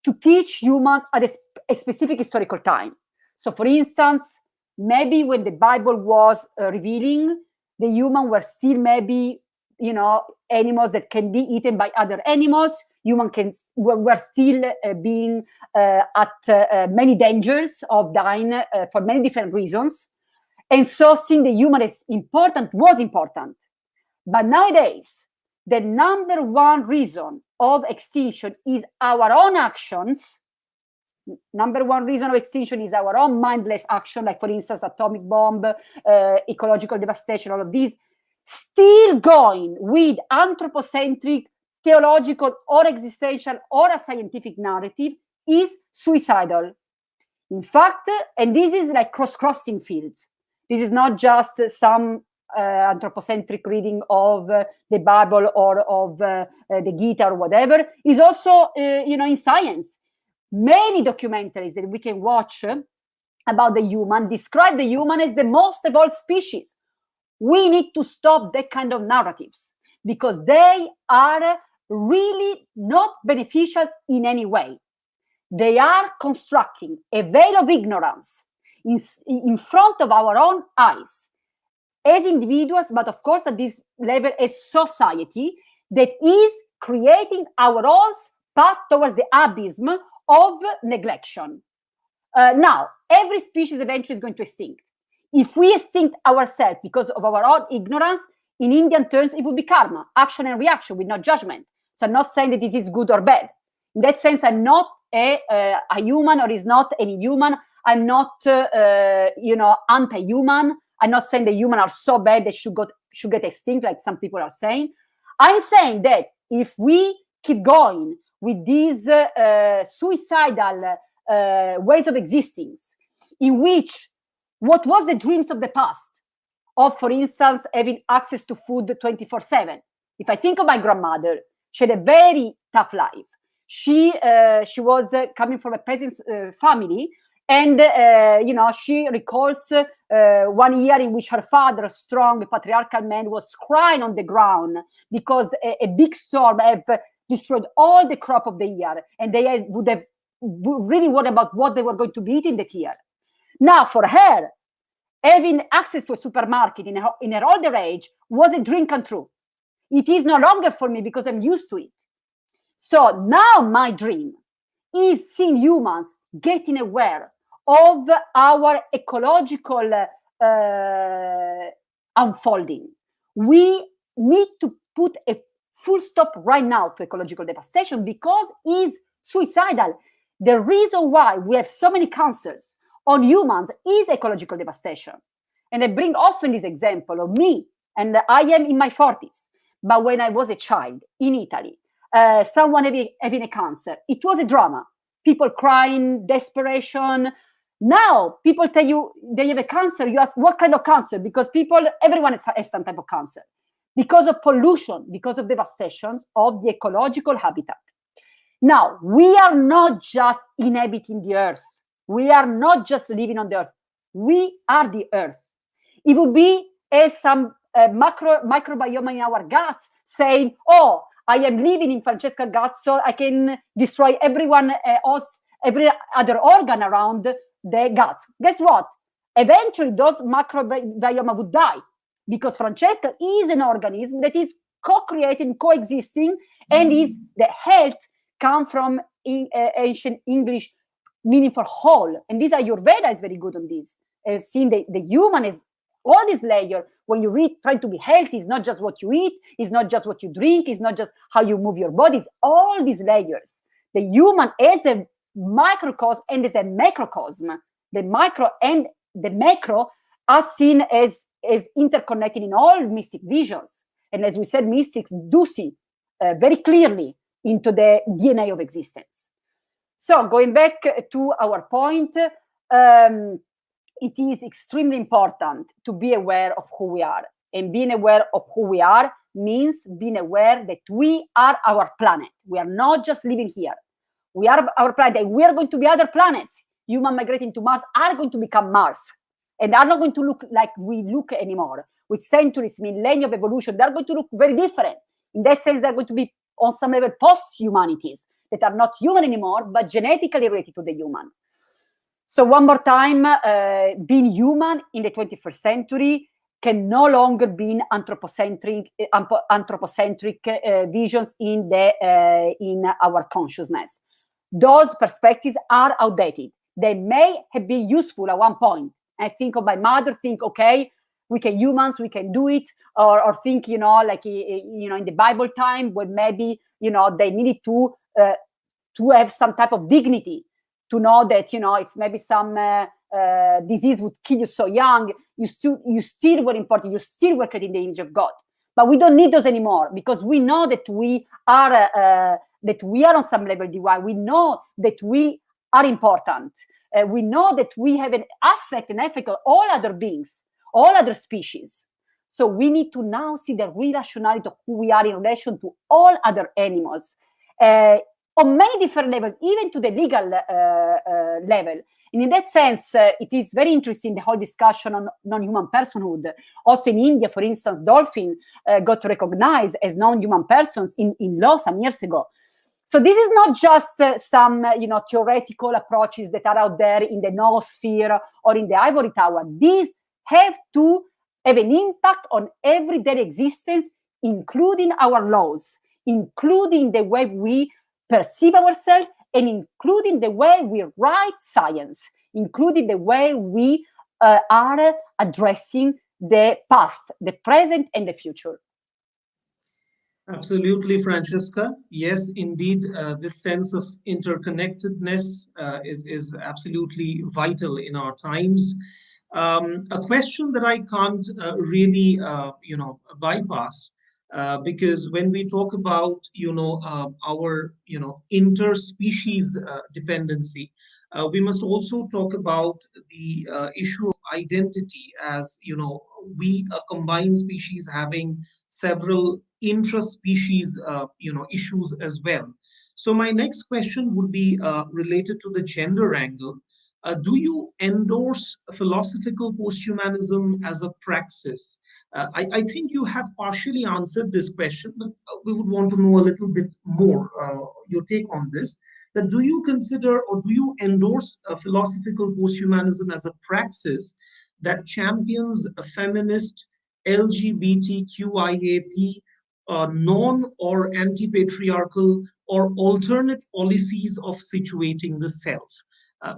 to teach humans at a specific historical time. So, for instance, maybe when the Bible was revealing, the human were still maybe, animals that can be eaten by other animals. Humans were still being at many dangers of dying for many different reasons. And so seeing the human as important was important. But nowadays, the number one reason of extinction is our own actions. Number one reason of extinction is our own mindless action, like, for instance, atomic bomb, ecological devastation, all of these. Still going with anthropocentric, theological, or existential, or a scientific narrative is suicidal. In fact, and this is like crossing fields. This is not just some anthropocentric reading of the Bible or of the Gita or whatever. It's also, in science. Many documentaries that we can watch about the human describe the human as the most evolved species. We need to stop that kind of narratives because they are really not beneficial in any way. They are constructing a veil of ignorance in front of our own eyes as individuals, but of course at this level as society that is creating our own path towards the abysm of neglection. Now, every species eventually is going to extinct. If we extinct ourselves because of our own ignorance, in Indian terms, it would be karma, action and reaction with no judgment. So I'm not saying that this is good or bad. In that sense, I'm not a human or is not any human. I'm not, anti-human. I'm not saying that humans are so bad they should get extinct, like some people are saying. I'm saying that if we keep going with these suicidal ways of existing, in which what was the dreams of the past, of, for instance, having access to food 24/7. If I think of my grandmother, she had a very tough life. She was coming from a peasant family, and she recalls 1 year in which her father, a strong patriarchal man, was crying on the ground because a big storm had destroyed all the crop of the year, and they would have really worried about what they were going to be eating that year. Now, for her, having access to a supermarket in her older age was a dream come true. It is no longer for me because I'm used to it. So now my dream is seeing humans getting aware of our ecological unfolding. We need to put a full stop right now to ecological devastation because it's suicidal. The reason why we have so many cancers on humans is ecological devastation. And I bring often this example of me, and I am in my 40s, but when I was a child in Italy, someone having a cancer, it was a drama. People crying, desperation. Now people tell you they have a cancer. You ask, what kind of cancer? Because everyone has some type of cancer. Because of pollution, because of devastations of the ecological habitat. Now, we are not just inhabiting the earth. We are not just living on the earth. We are the earth. It would be as some microbiome in our guts saying, oh, I am living in Francesca's gut, so I can destroy everyone else, every other organ around the guts. Guess what? Eventually, those microbiome would die because Francesca is an organism that is co-creating, coexisting, and is the health come from ancient English meaning for whole. And this Ayurveda is very good on this. Seeing the human is all this layer. When you read, trying to be healthy, is not just what you eat, it's not just what you drink, it's not just how you move your body, it's all these layers. The human is a microcosm and is a macrocosm. The micro and the macro are seen as interconnected in all mystic visions. And as we said, mystics do see very clearly into the DNA of existence. So going back to our point, it is extremely important to be aware of who we are. And being aware of who we are means being aware that we are our planet. We are not just living here. We are our planet. We are going to be other planets. Humans migrating to Mars are going to become Mars. And are not going to look like we look anymore. With centuries, millennia of evolution, they're going to look very different. In that sense, they're going to be on some level post-humanities that are not human anymore, but genetically related to the human. So one more time, being human in the 21st century can no longer be anthropocentric visions in our consciousness. Those perspectives are outdated. They may have been useful at one point. I think of my mother, okay, we can humans, we can do it, or think, like, in the Bible time, when maybe, they needed to have some type of dignity, to know that, if maybe some disease would kill you so young, you still were important, you still were created in the image of God. But we don't need those anymore, because we know that we are on some level divine. We know that we are important. We know that we have an affect and effect on all other beings, all other species. So we need to now see the relationality of who we are in relation to all other animals on many different levels, even to the legal level. And in that sense, it is very interesting, the whole discussion on non-human personhood. Also in India, for instance, dolphin got recognized as non-human persons in law some years ago. So this is not just some theoretical approaches that are out there in the noosphere or in the ivory tower. These have to have an impact on everyday existence, including our laws, including the way we perceive ourselves, and including the way we write science, including the way we are addressing the past, the present, and the future. Absolutely, Francesca. Yes, indeed, this sense of interconnectedness is absolutely vital in our times. A question that I can't really, bypass, because when we talk about, our, interspecies dependency, we must also talk about the issue of identity, as, we, a combined species, having several intraspecies, issues as well. So my next question would be related to the gender angle. Do you endorse philosophical posthumanism as a praxis? I think you have partially answered this question, but we would want to know a little bit more your take on this. That do you consider or do you endorse philosophical posthumanism as a praxis that champions a feminist, LGBTQIAP, non or anti patriarchal or alternate policies of situating the self?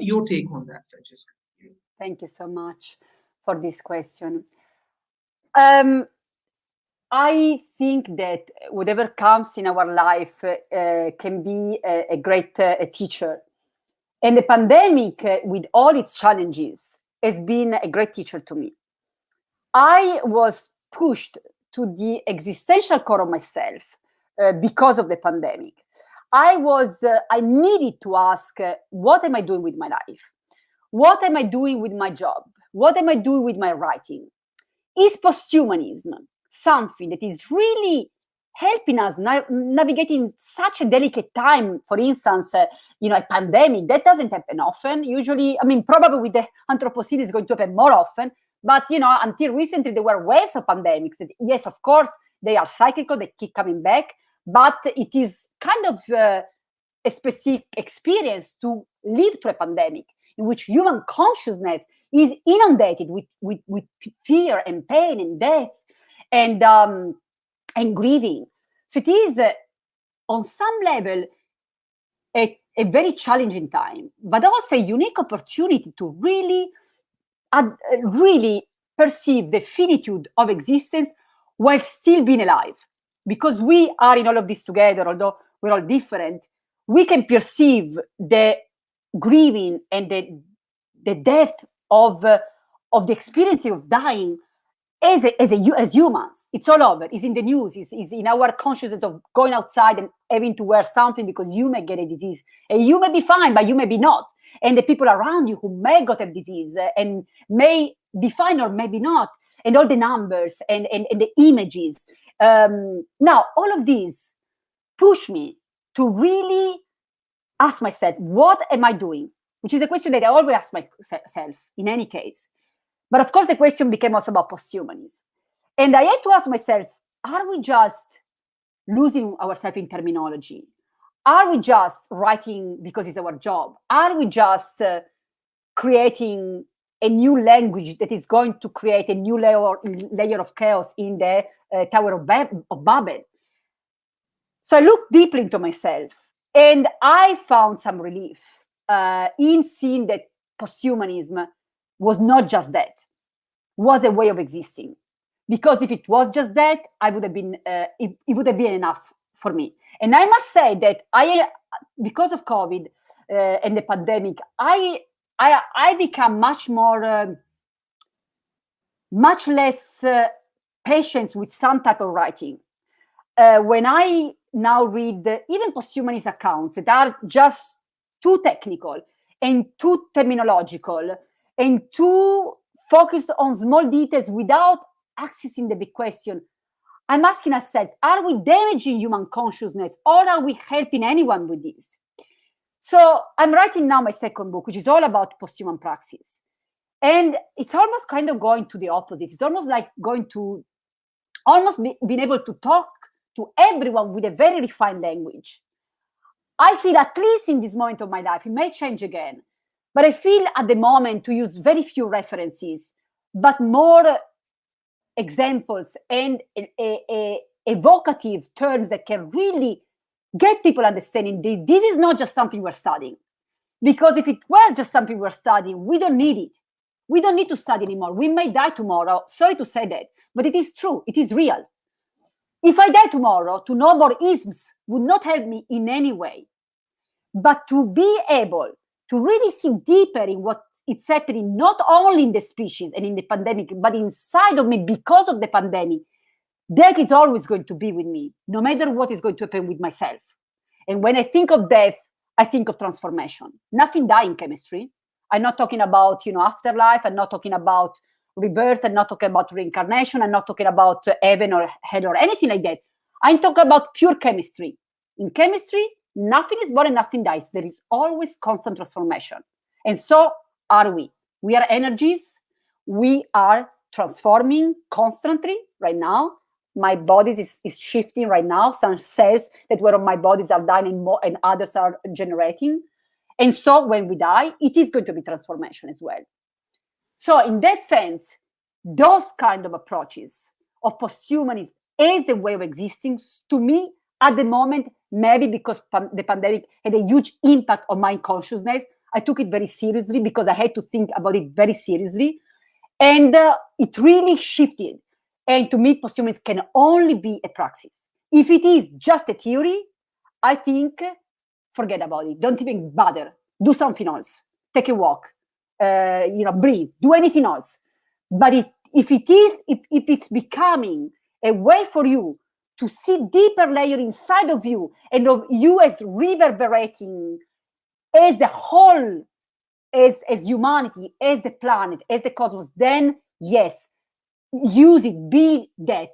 Your take on that, Francesca. Thank you so much for this question. I think that whatever comes in our life can be a great teacher. And the pandemic, with all its challenges, has been a great teacher to me. I was pushed to the existential core of myself because of the pandemic. I needed to ask, what am I doing with my life? What am I doing with my job? What am I doing with my writing? Is posthumanism something that is really helping us navigating such a delicate time? For instance, a pandemic that doesn't happen often. Usually, probably with the Anthropocene is going to happen more often. But until recently, there were waves of pandemics. That, yes, of course, they are cyclical. They keep coming back. But it is kind of a specific experience to live through a pandemic in which human consciousness is inundated with fear and pain and death and grieving. So it is, on some level, a very challenging time, but also a unique opportunity to really perceive the finitude of existence while still being alive. Because we are in all of this together, although we're all different, we can perceive the grieving and the depth of the experience of dying as humans. It's all over. It's in the news. It's in our consciousness of going outside and having to wear something because you may get a disease. And you may be fine, but you may be not. And the people around you who may got a disease and may be fine or maybe not. And all the numbers and the images. Now, all of these push me to really ask myself, what am I doing? Which is a question that I always ask myself in any case. But of course, the question became also about posthumanism. And I had to ask myself, are we just losing ourselves in terminology? Are we just writing because it's our job? Are we just creating a new language that is going to create a new layer of chaos in the Tower of Babel? So I looked deeply into myself, and I found some relief in seeing that posthumanism was not just that, was a way of existing. Because if it was just that, I would have been, it would have been enough for me. And I must say that because of COVID and the pandemic, I become much less patient with some type of writing. When I now read even posthumanist accounts that are just too technical and too terminological and too focused on small details without accessing the big question, I'm asking myself, are we damaging human consciousness or are we helping anyone with this? So I'm writing now my second book, which is all about posthuman praxis. And it's almost kind of going to the opposite. It's almost like going to being able to talk to everyone with a very refined language. I feel, at least in this moment of my life, it may change again, but I feel at the moment to use very few references, but more examples and evocative terms that can really get people understanding this is not just something we're studying. Because if it were just something we're studying, we don't need it. We don't need to study anymore. We may die tomorrow. Sorry to say that, but it is true. It is real. If I die tomorrow, to know more isms would not help me in any way. But to be able to really see deeper in what it's happening, not only in the species and in the pandemic, but inside of me because of the pandemic, that is always going to be with me, no matter what is going to happen with myself. And when I think of death, I think of transformation. Nothing dies in chemistry. I'm not talking about, afterlife. I'm not talking about rebirth. I'm not talking about reincarnation. I'm not talking about heaven or hell or anything like that. I'm talking about pure chemistry. In chemistry, nothing is born and nothing dies. There is always constant transformation. And so are we. We are energies. We are transforming constantly right now. My body is shifting right now. Some cells that were on my bodies are dying and others are generating. And so when we die, it is going to be transformation as well. So in that sense, those kind of approaches of posthumanism as a way of existing, to me, at the moment, maybe because the pandemic had a huge impact on my consciousness, I took it very seriously because I had to think about it very seriously. And it really shifted. And to me, posthumanism can only be a praxis. If it is just a theory, I think, forget about it. Don't even bother. Do something else. Take a walk. Breathe. Do anything else. But if it's becoming a way for you to see deeper layer inside of you and of you as reverberating as the whole, as humanity, as the planet, as the cosmos, then yes, use it, be that,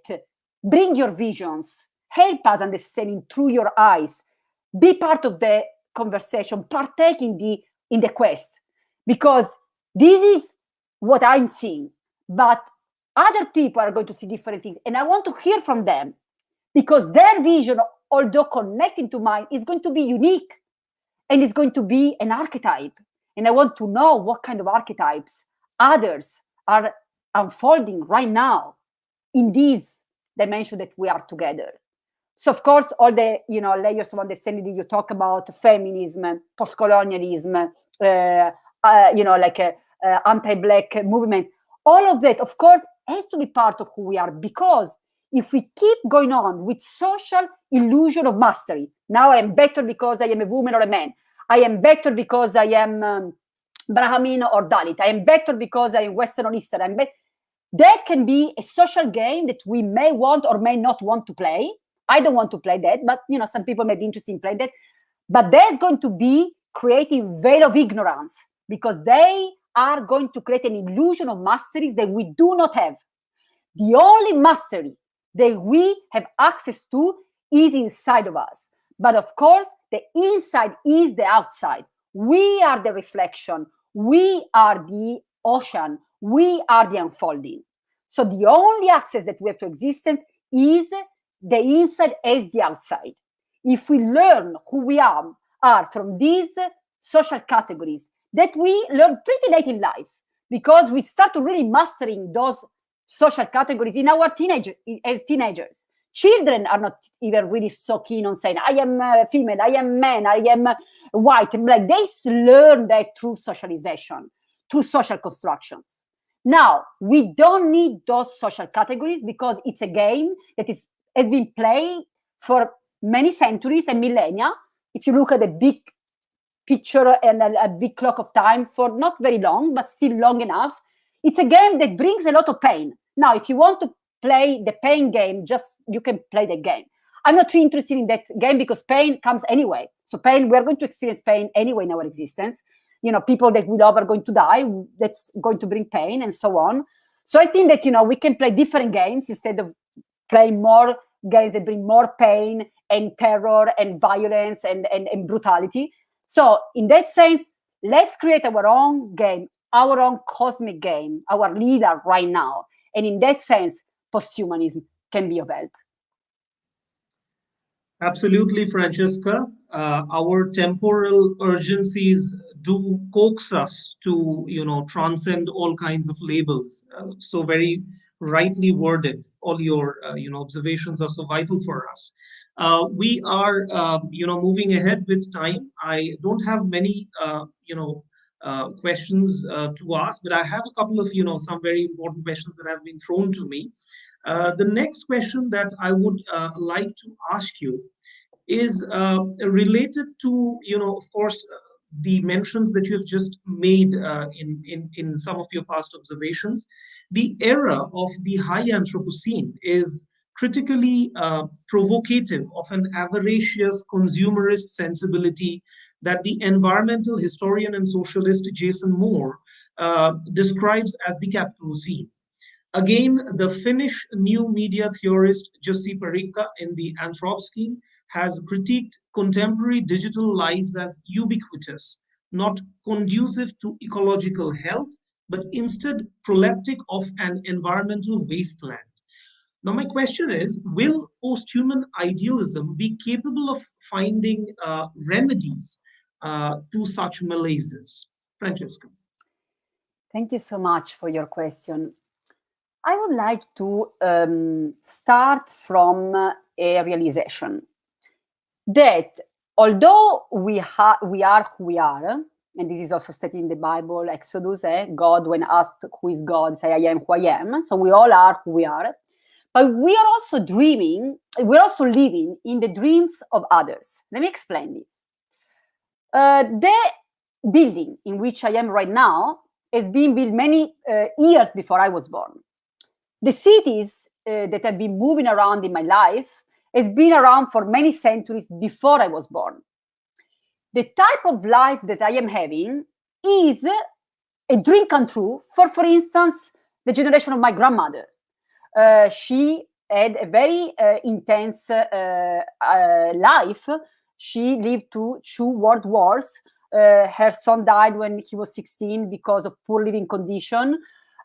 bring your visions, help us understanding through your eyes, be part of the conversation, partake in the quest, because this is what I'm seeing, but other people are going to see different things, and I want to hear from them, because their vision, although connecting to mine, is going to be unique, and it's going to be an archetype, and I want to know what kind of archetypes others are unfolding right now in this dimension that we are together. So of course, all the layers of understanding that you talk about, feminism, post-colonialism, anti-Black movement, all of that, of course, has to be part of who we are, because if we keep going on with social illusion of mastery, now I am better because I am a woman or a man, I am better because I am Brahmin or Dalit, I am better because I am Western or Eastern, that can be a social game that we may want or may not want to play. I don't want to play that, but some people may be interested in playing that. But there's going to be creating veil of ignorance, because they are going to create an illusion of masteries that we do not have. The only mastery that we have access to is inside of us. But of course, the inside is the outside. We are the reflection. We are the ocean. We are the unfolding. So the only access that we have to existence is the inside as the outside. If we learn who we are from these social categories that we learn pretty late in life, because we start to really mastering those social categories in our as teenagers. Children are not even really so keen on saying, I am female, I am man, I am white and black. They learn that through socialization, through social constructions. Now, we don't need those social categories, because it's a game that has been played for many centuries and millennia. If you look at the big picture and a big clock of time, for not very long, but still long enough, it's a game that brings a lot of pain. Now, if you want to play the pain game, you can play the game. I'm not too interested in that game, because pain comes anyway. So we're going to experience pain anyway in our existence. People that we love are going to die. That's going to bring pain and so on. So I think that, we can play different games instead of playing more games that bring more pain and terror and violence and brutality. So in that sense, let's create our own game, our own cosmic game, our leader right now. And in that sense, posthumanism can be of help. Absolutely, Francesca. Our temporal urgencies do coax us to, transcend all kinds of labels. So very rightly worded. All your, observations are so vital for us. We are, moving ahead with time. I don't have many, questions to ask, but I have a couple of, some very important questions that have been thrown to me. The next question that I would like to ask you is related to, of course, the mentions that you have just made in some of your past observations. The era of the high Anthropocene is critically provocative of an avaricious consumerist sensibility that the environmental historian and socialist Jason Moore describes as the Capitalocene. Again, the Finnish new media theorist Jussi Parikka in the Anthropocene has critiqued contemporary digital lives as ubiquitous, not conducive to ecological health, but instead proleptic of an environmental wasteland. Now, my question is, will post-human idealism be capable of finding remedies to such malaises? Francesca. Thank you so much for your question. I would like to start from a realization that although we are who we are, and this is also stated in the Bible, Exodus, God, when asked who is God, say, I am who I am. So we all are who we are. But we are also dreaming, we're also living in the dreams of others. Let me explain this. The building in which I am right now has been built many years before I was born. The cities that have been moving around in my life has been around for many centuries before I was born. The type of life that I am having is a dream come true for instance, the generation of my grandmother. She had a very intense life. She lived through 2 world wars. Her son died when he was 16 because of poor living condition.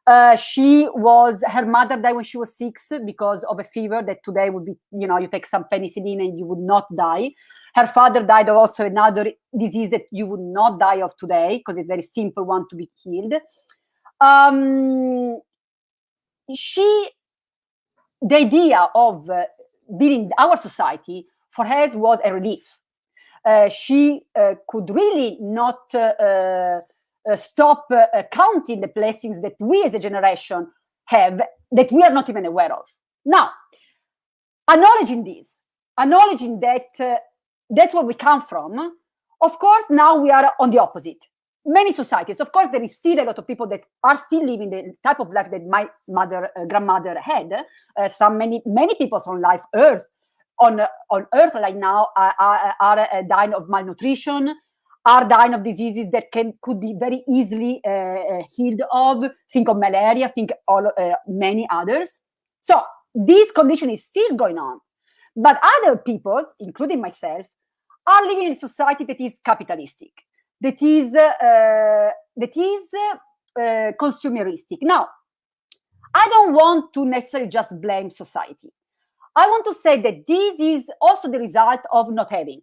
Her mother died when she was 6 because of a fever that today would be, you take some penicillin and you would not die. Her father died of also another disease that you would not die of today because it's a very simple one to be killed. The idea of being our society for her was a relief. She could really not stop counting the blessings that we as a generation have that we are not even aware of. Now, acknowledging that that's where we come from, of course, now we are on the opposite. Many societies, of course, there is still a lot of people that are still living the type of life that my grandmother had. Many people on Earth right now are dying of malnutrition, are dying of diseases that could be very easily healed of. Think of malaria, think of many others. So this condition is still going on. But other people, including myself, are living in a society that is capitalistic, that is consumeristic. Now, I don't want to necessarily just blame society. I want to say that this is also the result of not having.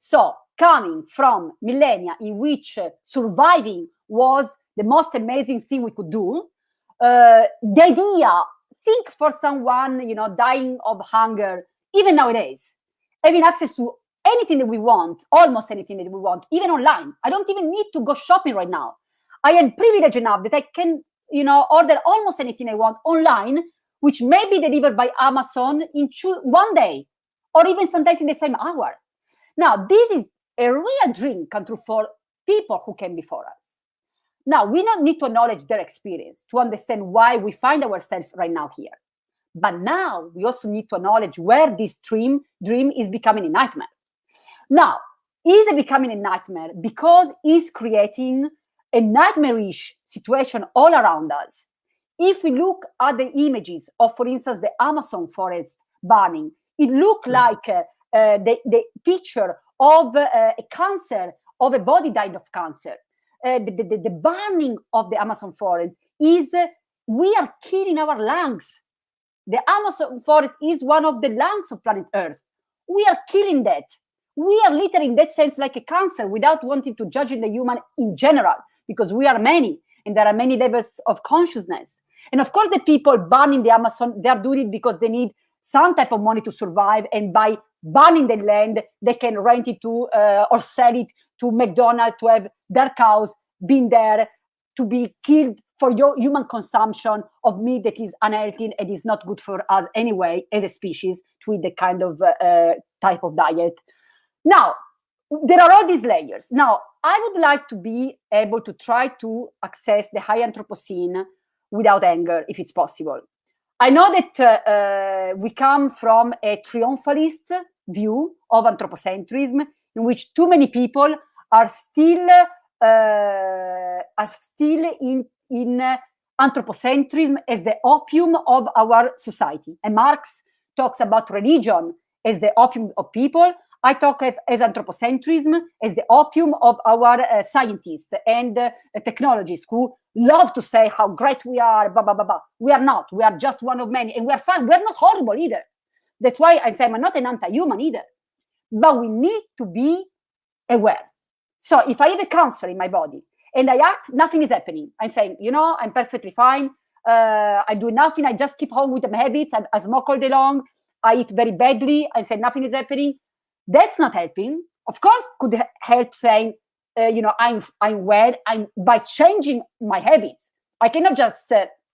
So, coming from millennia in which surviving was the most amazing thing we could do, the idea, think for someone, dying of hunger, even nowadays, having access to anything that we want, almost anything that we want, even online. I don't even need to go shopping right now. I am privileged enough that I can, order almost anything I want online, which may be delivered by Amazon in one day, or even sometimes in the same hour. Now, this is a real dream come true for people who came before us. Now, we don't need to acknowledge their experience to understand why we find ourselves right now here. But now we also need to acknowledge where this dream is becoming a nightmare. Now, is it becoming a nightmare because it's creating a nightmarish situation all around us? If we look at the images of, for instance, the Amazon forest burning, it looked like the picture of a cancer, of a body dying of cancer. The burning of the Amazon forest is, we are killing our lungs. The Amazon forest is one of the lungs of planet Earth. We are killing that. We are literally in that sense like a cancer without wanting to judge the human in general, because we are many and there are many levels of consciousness. And of course, the people burning the Amazon, they are doing it because they need some type of money to survive. And by burning the land, they can rent it to or sell it to McDonald's to have their cows been there to be killed for your human consumption of meat that is unhealthy and is not good for us anyway as a species to eat the kind of type of diet. Now, there are all these layers. Now, I would like to be able to try to access the high Anthropocene without anger, if it's possible. I know that we come from a triumphalist view of anthropocentrism, in which too many people are still in anthropocentrism as the opium of our society. And Marx talks about religion as the opium of people. I talk as anthropocentrism as the opium of our scientists and technologists who love to say how great we are, blah, blah, blah, blah. We are not. We are just one of many, and we are fine. We are not horrible either. That's why I say I'm not an anti-human either. But we need to be aware. So if I have a cancer in my body and I act, nothing is happening. I'm saying, I'm perfectly fine. I do nothing. I just keep on with my habits. I smoke all day long. I eat very badly. I say nothing is happening. That's not helping. Of course, could help saying, I'm well. By changing my habits. I cannot just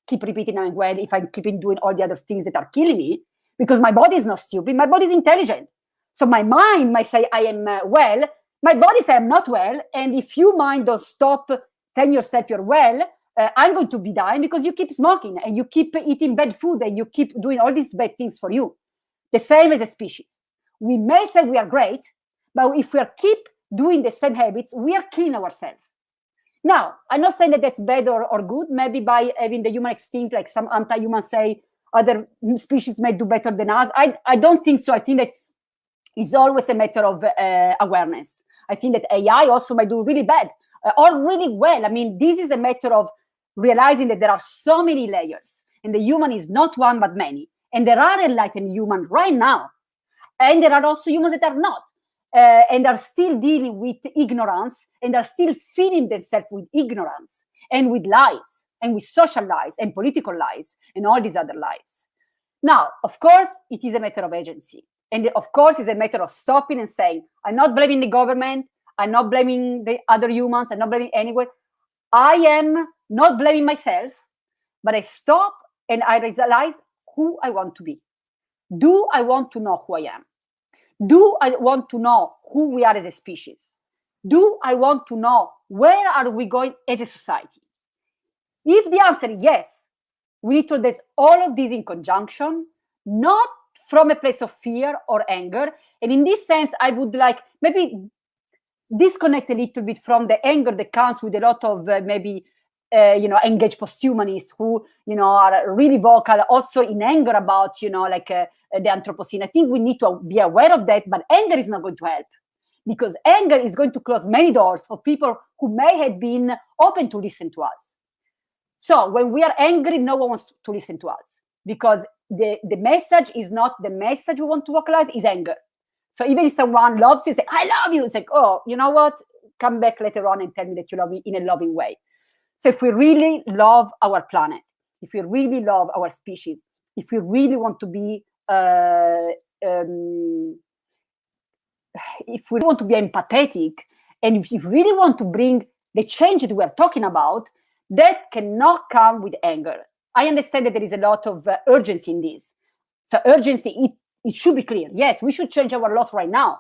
keep repeating I'm well if I keep doing all the other things that are killing me, because my body is not stupid. My body is intelligent. So my mind might say I am well. My body says I'm not well. And if you mind don't stop telling yourself you're well, I'm going to be dying because you keep smoking and you keep eating bad food and you keep doing all these bad things for you. The same as a species. We may say we are great, but if we keep doing the same habits, we are killing ourselves. Now, I'm not saying that that's bad or good. Maybe by having the human extinct, like some anti-humans say, other species may do better than us. I don't think so. I think that it's always a matter of awareness. I think that AI also might do really bad or really well. I mean, this is a matter of realizing that there are so many layers and the human is not one but many. And there are enlightened humans right now. And there are also humans that are not. And are still dealing with ignorance and are still feeding themselves with ignorance and with lies and with social lies and political lies and all these other lies. Now, of course, it is a matter of agency. And of course, it's a matter of stopping and saying, I'm not blaming the government. I'm not blaming the other humans. I'm not blaming anyone. I am not blaming myself, but I stop and I realize who I want to be. Do I want to know who I am? Do I want to know who we are as a species? Do I want to know where are we going as a society? If the answer is yes, we need to address all of these in conjunction, not from a place of fear or anger. And in this sense, I would like maybe disconnect a little bit from the anger that comes with a lot of engaged posthumanists who, are really vocal also in anger about, the Anthropocene. I think we need to be aware of that, but anger is not going to help because anger is going to close many doors for people who may have been open to listen to us. So when we are angry, no one wants to listen to us because the message is not the message we want to vocalize, is anger. So even if someone loves you, say, I love you, it's like, oh, you know what? Come back later on and tell me that you love me in a loving way. So if we really love our planet, if we really love our species, if we really want to be if we want to be empathetic, and if we really want to bring the change that we are talking about, that cannot come with anger. I understand that there is a lot of urgency in this. So urgency, it should be clear. Yes, we should change our laws right now.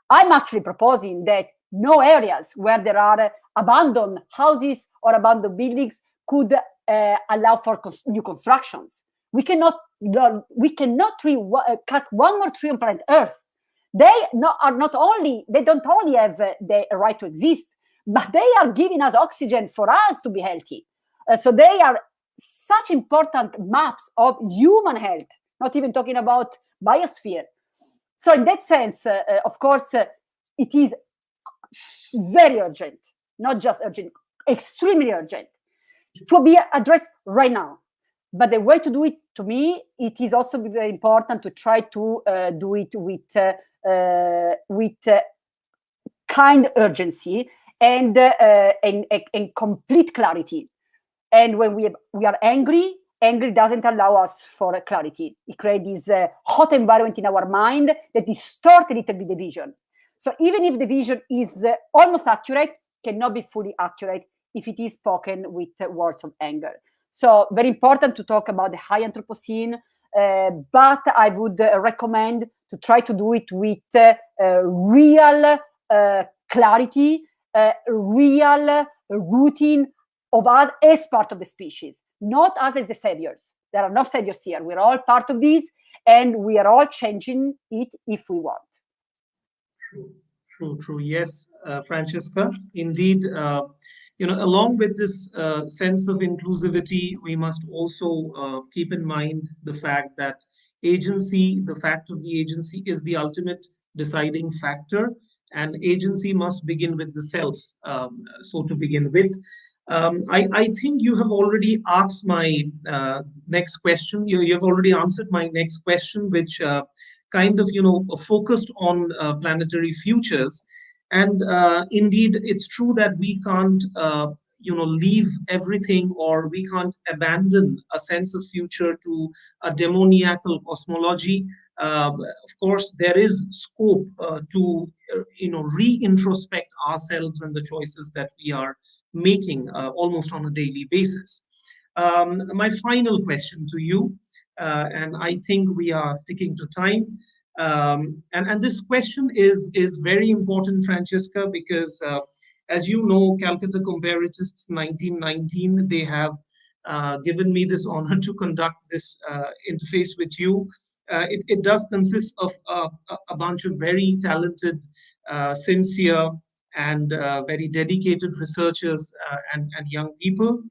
I'm actually proposing that no areas where there are abandoned houses or abandoned buildings could allow for new constructions. We cannot cut one more tree on planet Earth. They don't only have the right to exist, but they are giving us oxygen for us to be healthy. So they are such important maps of human health, not even talking about biosphere. So in that sense, of course, it is very urgent, not just urgent, extremely urgent to be addressed right now. But the way to do it, to me, it is also very important to try to do it with kind urgency and complete clarity. And when we are angry doesn't allow us for clarity. It creates this hot environment in our mind that distorts a little bit the vision. So even if the vision is almost accurate, cannot be fully accurate if it is spoken with words of anger. So very important to talk about the high Anthropocene, but I would recommend to try to do it with real clarity, real routine of us as part of the species, not us as the saviors. There are no saviors here. We're all part of this, and we are all changing it if we want. True. Yes, Francesca, indeed. Along with this sense of inclusivity, we must also keep in mind the fact that the fact of the agency is the ultimate deciding factor, and agency must begin with the self. So to begin with, I think you have already asked my next question. You have already answered my next question, which kind of focused on planetary futures. And indeed, it's true that we can't leave everything, or we can't abandon a sense of future to a demoniacal cosmology. Of course, there is scope to re-introspect ourselves and the choices that we are making almost on a daily basis. My final question to you, and I think we are sticking to time. And this question is very important, Francesca, because as you know, Calcutta Comparatists 1919, they have given me this honor to conduct this interface with you. It does consist of a bunch of very talented, sincere, and very dedicated researchers and young people.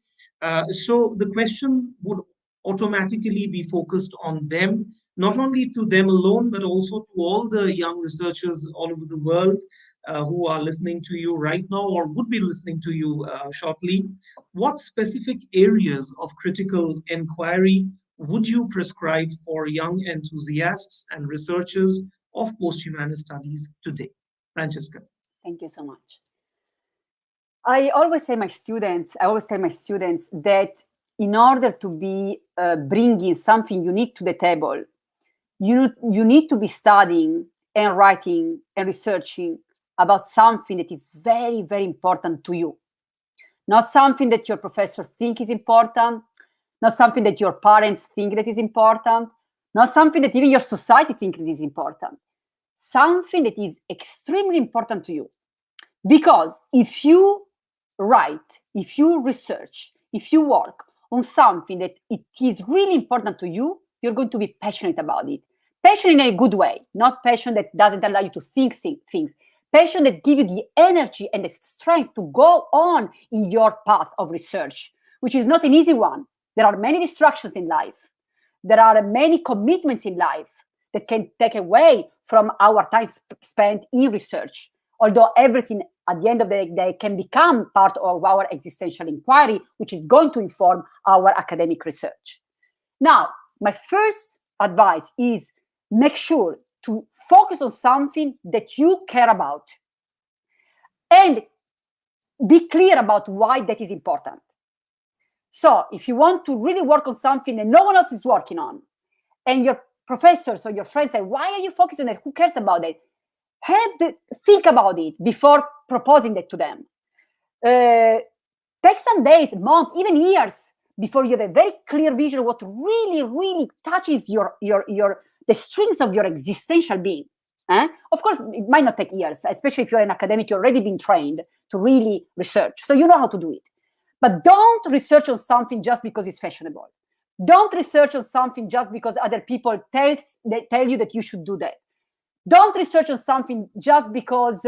So the question would automatically be focused on them, not only to them alone, but also to all the young researchers all over the world who are listening to you right now or would be listening to you shortly. What specific areas of critical inquiry would you prescribe for young enthusiasts and researchers of post-humanist studies today? Francesca. Thank you so much. I always tell my students that in order to be bringing something unique to the table, you need to be studying and writing and researching about something that is very, very important to you. Not something that your professor think is important, not something that your parents think that is important, not something that even your society think that is important. Something that is extremely important to you. Because if you write, if you research, if you work on something that it is really important to you, you're going to be passionate about it. Passion in a good way, not passion that doesn't allow you to think things. Passion that gives you the energy and the strength to go on in your path of research, which is not an easy one. There are many distractions in life. There are many commitments in life that can take away from our time spent in research. Although everything at the end of the day can become part of our existential inquiry, which is going to inform our academic research. Now, my first advice is make sure to focus on something that you care about and be clear about why that is important. So if you want to really work on something that no one else is working on, and your professors or your friends say, why are you focusing on it? Who cares about it? Think about it before proposing that to them. Take some days, months, even years before you have a very clear vision of what really, really touches the strings of your existential being. Of course, it might not take years, especially if you're an academic, you've already been trained to really research. So you know how to do it. But don't research on something just because it's fashionable. Don't research on something just because other people tell you that you should do that. Don't research on something just because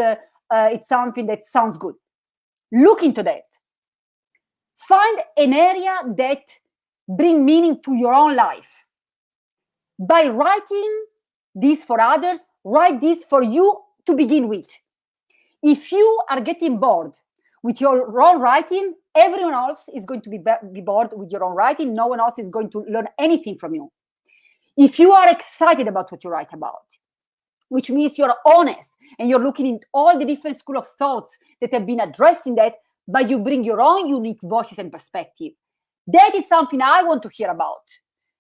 it's something that sounds good. Look into that. Find an area that brings meaning to your own life. By writing this for others, write this for you to begin with. If you are getting bored with your own writing, everyone else is going to be bored with your own writing. No one else is going to learn anything from you. If you are excited about what you write about, which means you're honest and you're looking at all the different schools of thoughts that have been addressed in that, but you bring your own unique voices and perspective. That is something I want to hear about,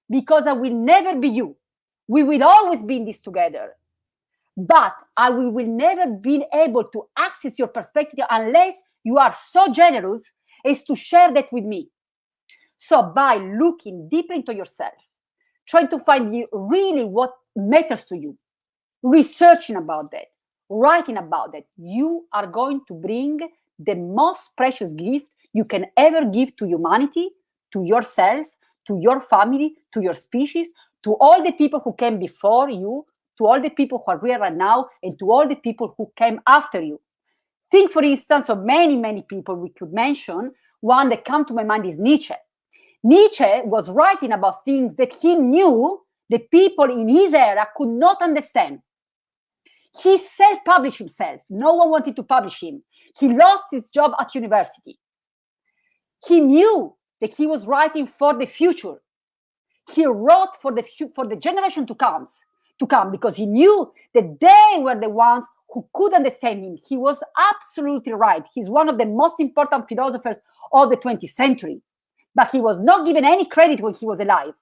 because I will never be you. We will always be in this together. But will never be able to access your perspective unless you are so generous is to share that with me. So by looking deeper into yourself, trying to find really what matters to you, researching about that, writing about that, you are going to bring the most precious gift you can ever give to humanity, to yourself, to your family, to your species, to all the people who came before you, to all the people who are here right now, and to all the people who came after you. Think, for instance, of many, many people we could mention. One that comes to my mind is Nietzsche. Nietzsche was writing about things that he knew the people in his era could not understand. He self-published himself. No one wanted to publish him. He lost his job at university. He knew that he was writing for the future. He wrote for the generation to come, because he knew that they were the ones who could understand him. He was absolutely right. He's one of the most important philosophers of the 20th century. But he was not given any credit when he was alive,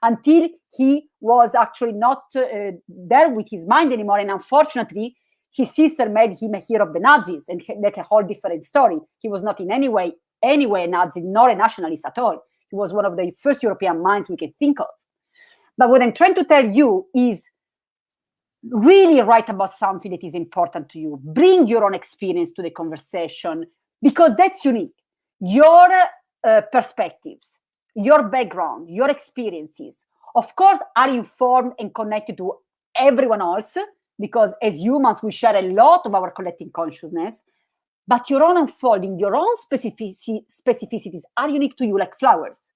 until he was actually not there with his mind anymore. And unfortunately, his sister made him a hero of the Nazis, and that's a whole different story. He was not in any way a Nazi, nor a nationalist at all. He was one of the first European minds we can think of. But what I'm trying to tell you is really write about something that is important to you. Bring your own experience to the conversation, because that's unique. Your perspectives, your background, your experiences, of course, are informed and connected to everyone else, because as humans, we share a lot of our collective consciousness, but your own unfolding, your own specificities are unique to you, like flowers.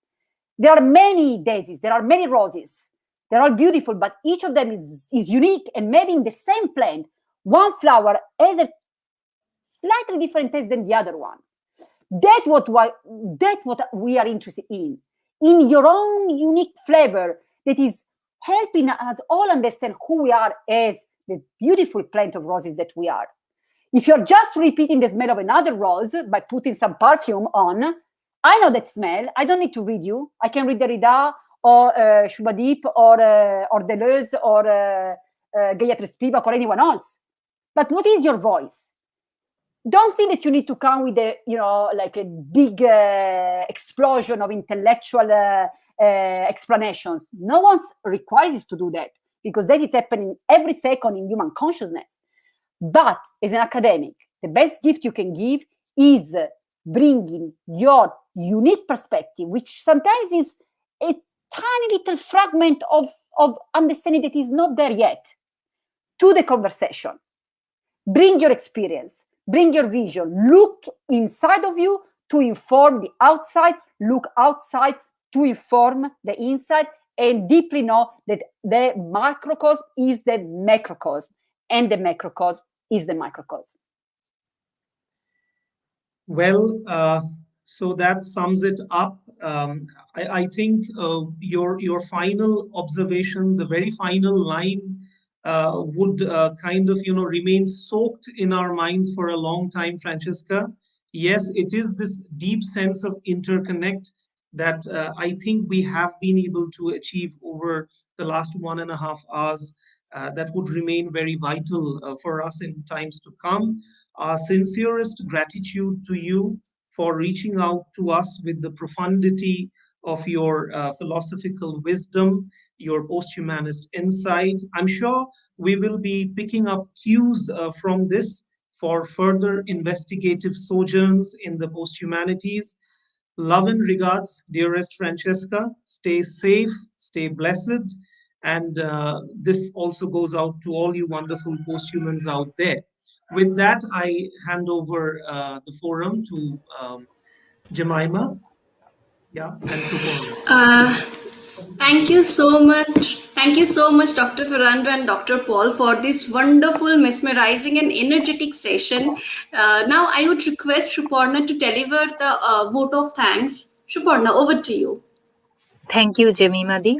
There are many daisies, there are many roses, they're all beautiful, but each of them is unique, and maybe in the same plant, one flower has a slightly different taste than the other one. That's what we are interested in your own unique flavor that is helping us all understand who we are as the beautiful plant of roses that we are. If you're just repeating the smell of another rose by putting some perfume on, I know that smell. I don't need to read you. I can read Derrida or Subhadeep or Deleuze or Gayatri Spivak or anyone else. But what is your voice? Don't think that you need to come with like a big explosion of intellectual explanations. No one requires you to do that, because that is happening every second in human consciousness. But as an academic, the best gift you can give is bringing your unique perspective, which sometimes is a tiny little fragment of understanding that is not there yet, to the conversation. Bring your experience. Bring your vision. Look inside of you to inform the outside. Look outside to inform the inside, and deeply know that the microcosm is the macrocosm, and the macrocosm is the microcosm. Well, so that sums it up. I think your final observation, the very final line, would kind of remain soaked in our minds for a long time, Francesca. Yes, it is this deep sense of interconnect that I think we have been able to achieve over the last 1.5 hours. That would remain very vital for us in times to come. Our sincerest gratitude to you for reaching out to us with the profundity of your philosophical wisdom, your post-humanist insight. I'm sure we will be picking up cues from this for further investigative sojourns in the post-humanities. Love and regards, dearest Francesca. Stay safe, stay blessed. And this also goes out to all you wonderful post-humans out there. With that, I hand over the forum to Jemima. Yeah, and to Paul. Thank you so much. Thank you so much, Dr. Ferrando and Dr. Paul, for this wonderful, mesmerizing, and energetic session. Now, I would request Shuparna to deliver the vote of thanks. Shuparna, over to you. Thank you, Jemimadi.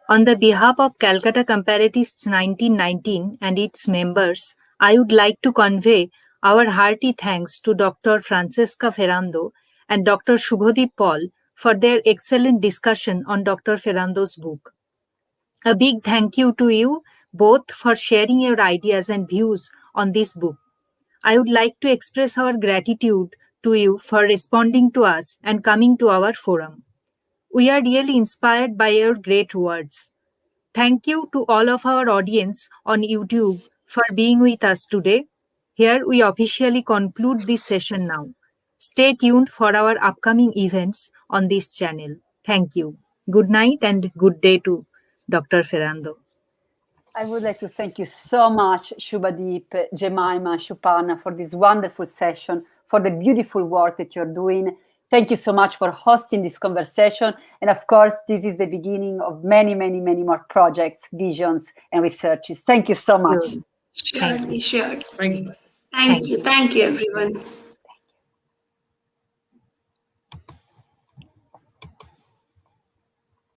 On the behalf of Calcutta Comparatists 1919 and its members, I would like to convey our hearty thanks to Dr. Francesca Ferrando and Dr. Subhadeep Paul for their excellent discussion on Dr. Ferrando's book. A big thank you to you both for sharing your ideas and views on this book. I would like to express our gratitude to you for responding to us and coming to our forum. We are really inspired by your great words. Thank you to all of our audience on YouTube for being with us today. Here we officially conclude this session now. Stay tuned for our upcoming events on this channel. Thank you. Good night and good day to Dr. Ferrando. I would like to thank you so much, Subhadeep, Jemima, Shuparna, for this wonderful session, for the beautiful work that you're doing. Thank you so much for hosting this conversation. And of course, this is the beginning of many, many, many more projects, visions, and researches. Thank you so much. Surely, sure. Thank you. Thank you, everyone.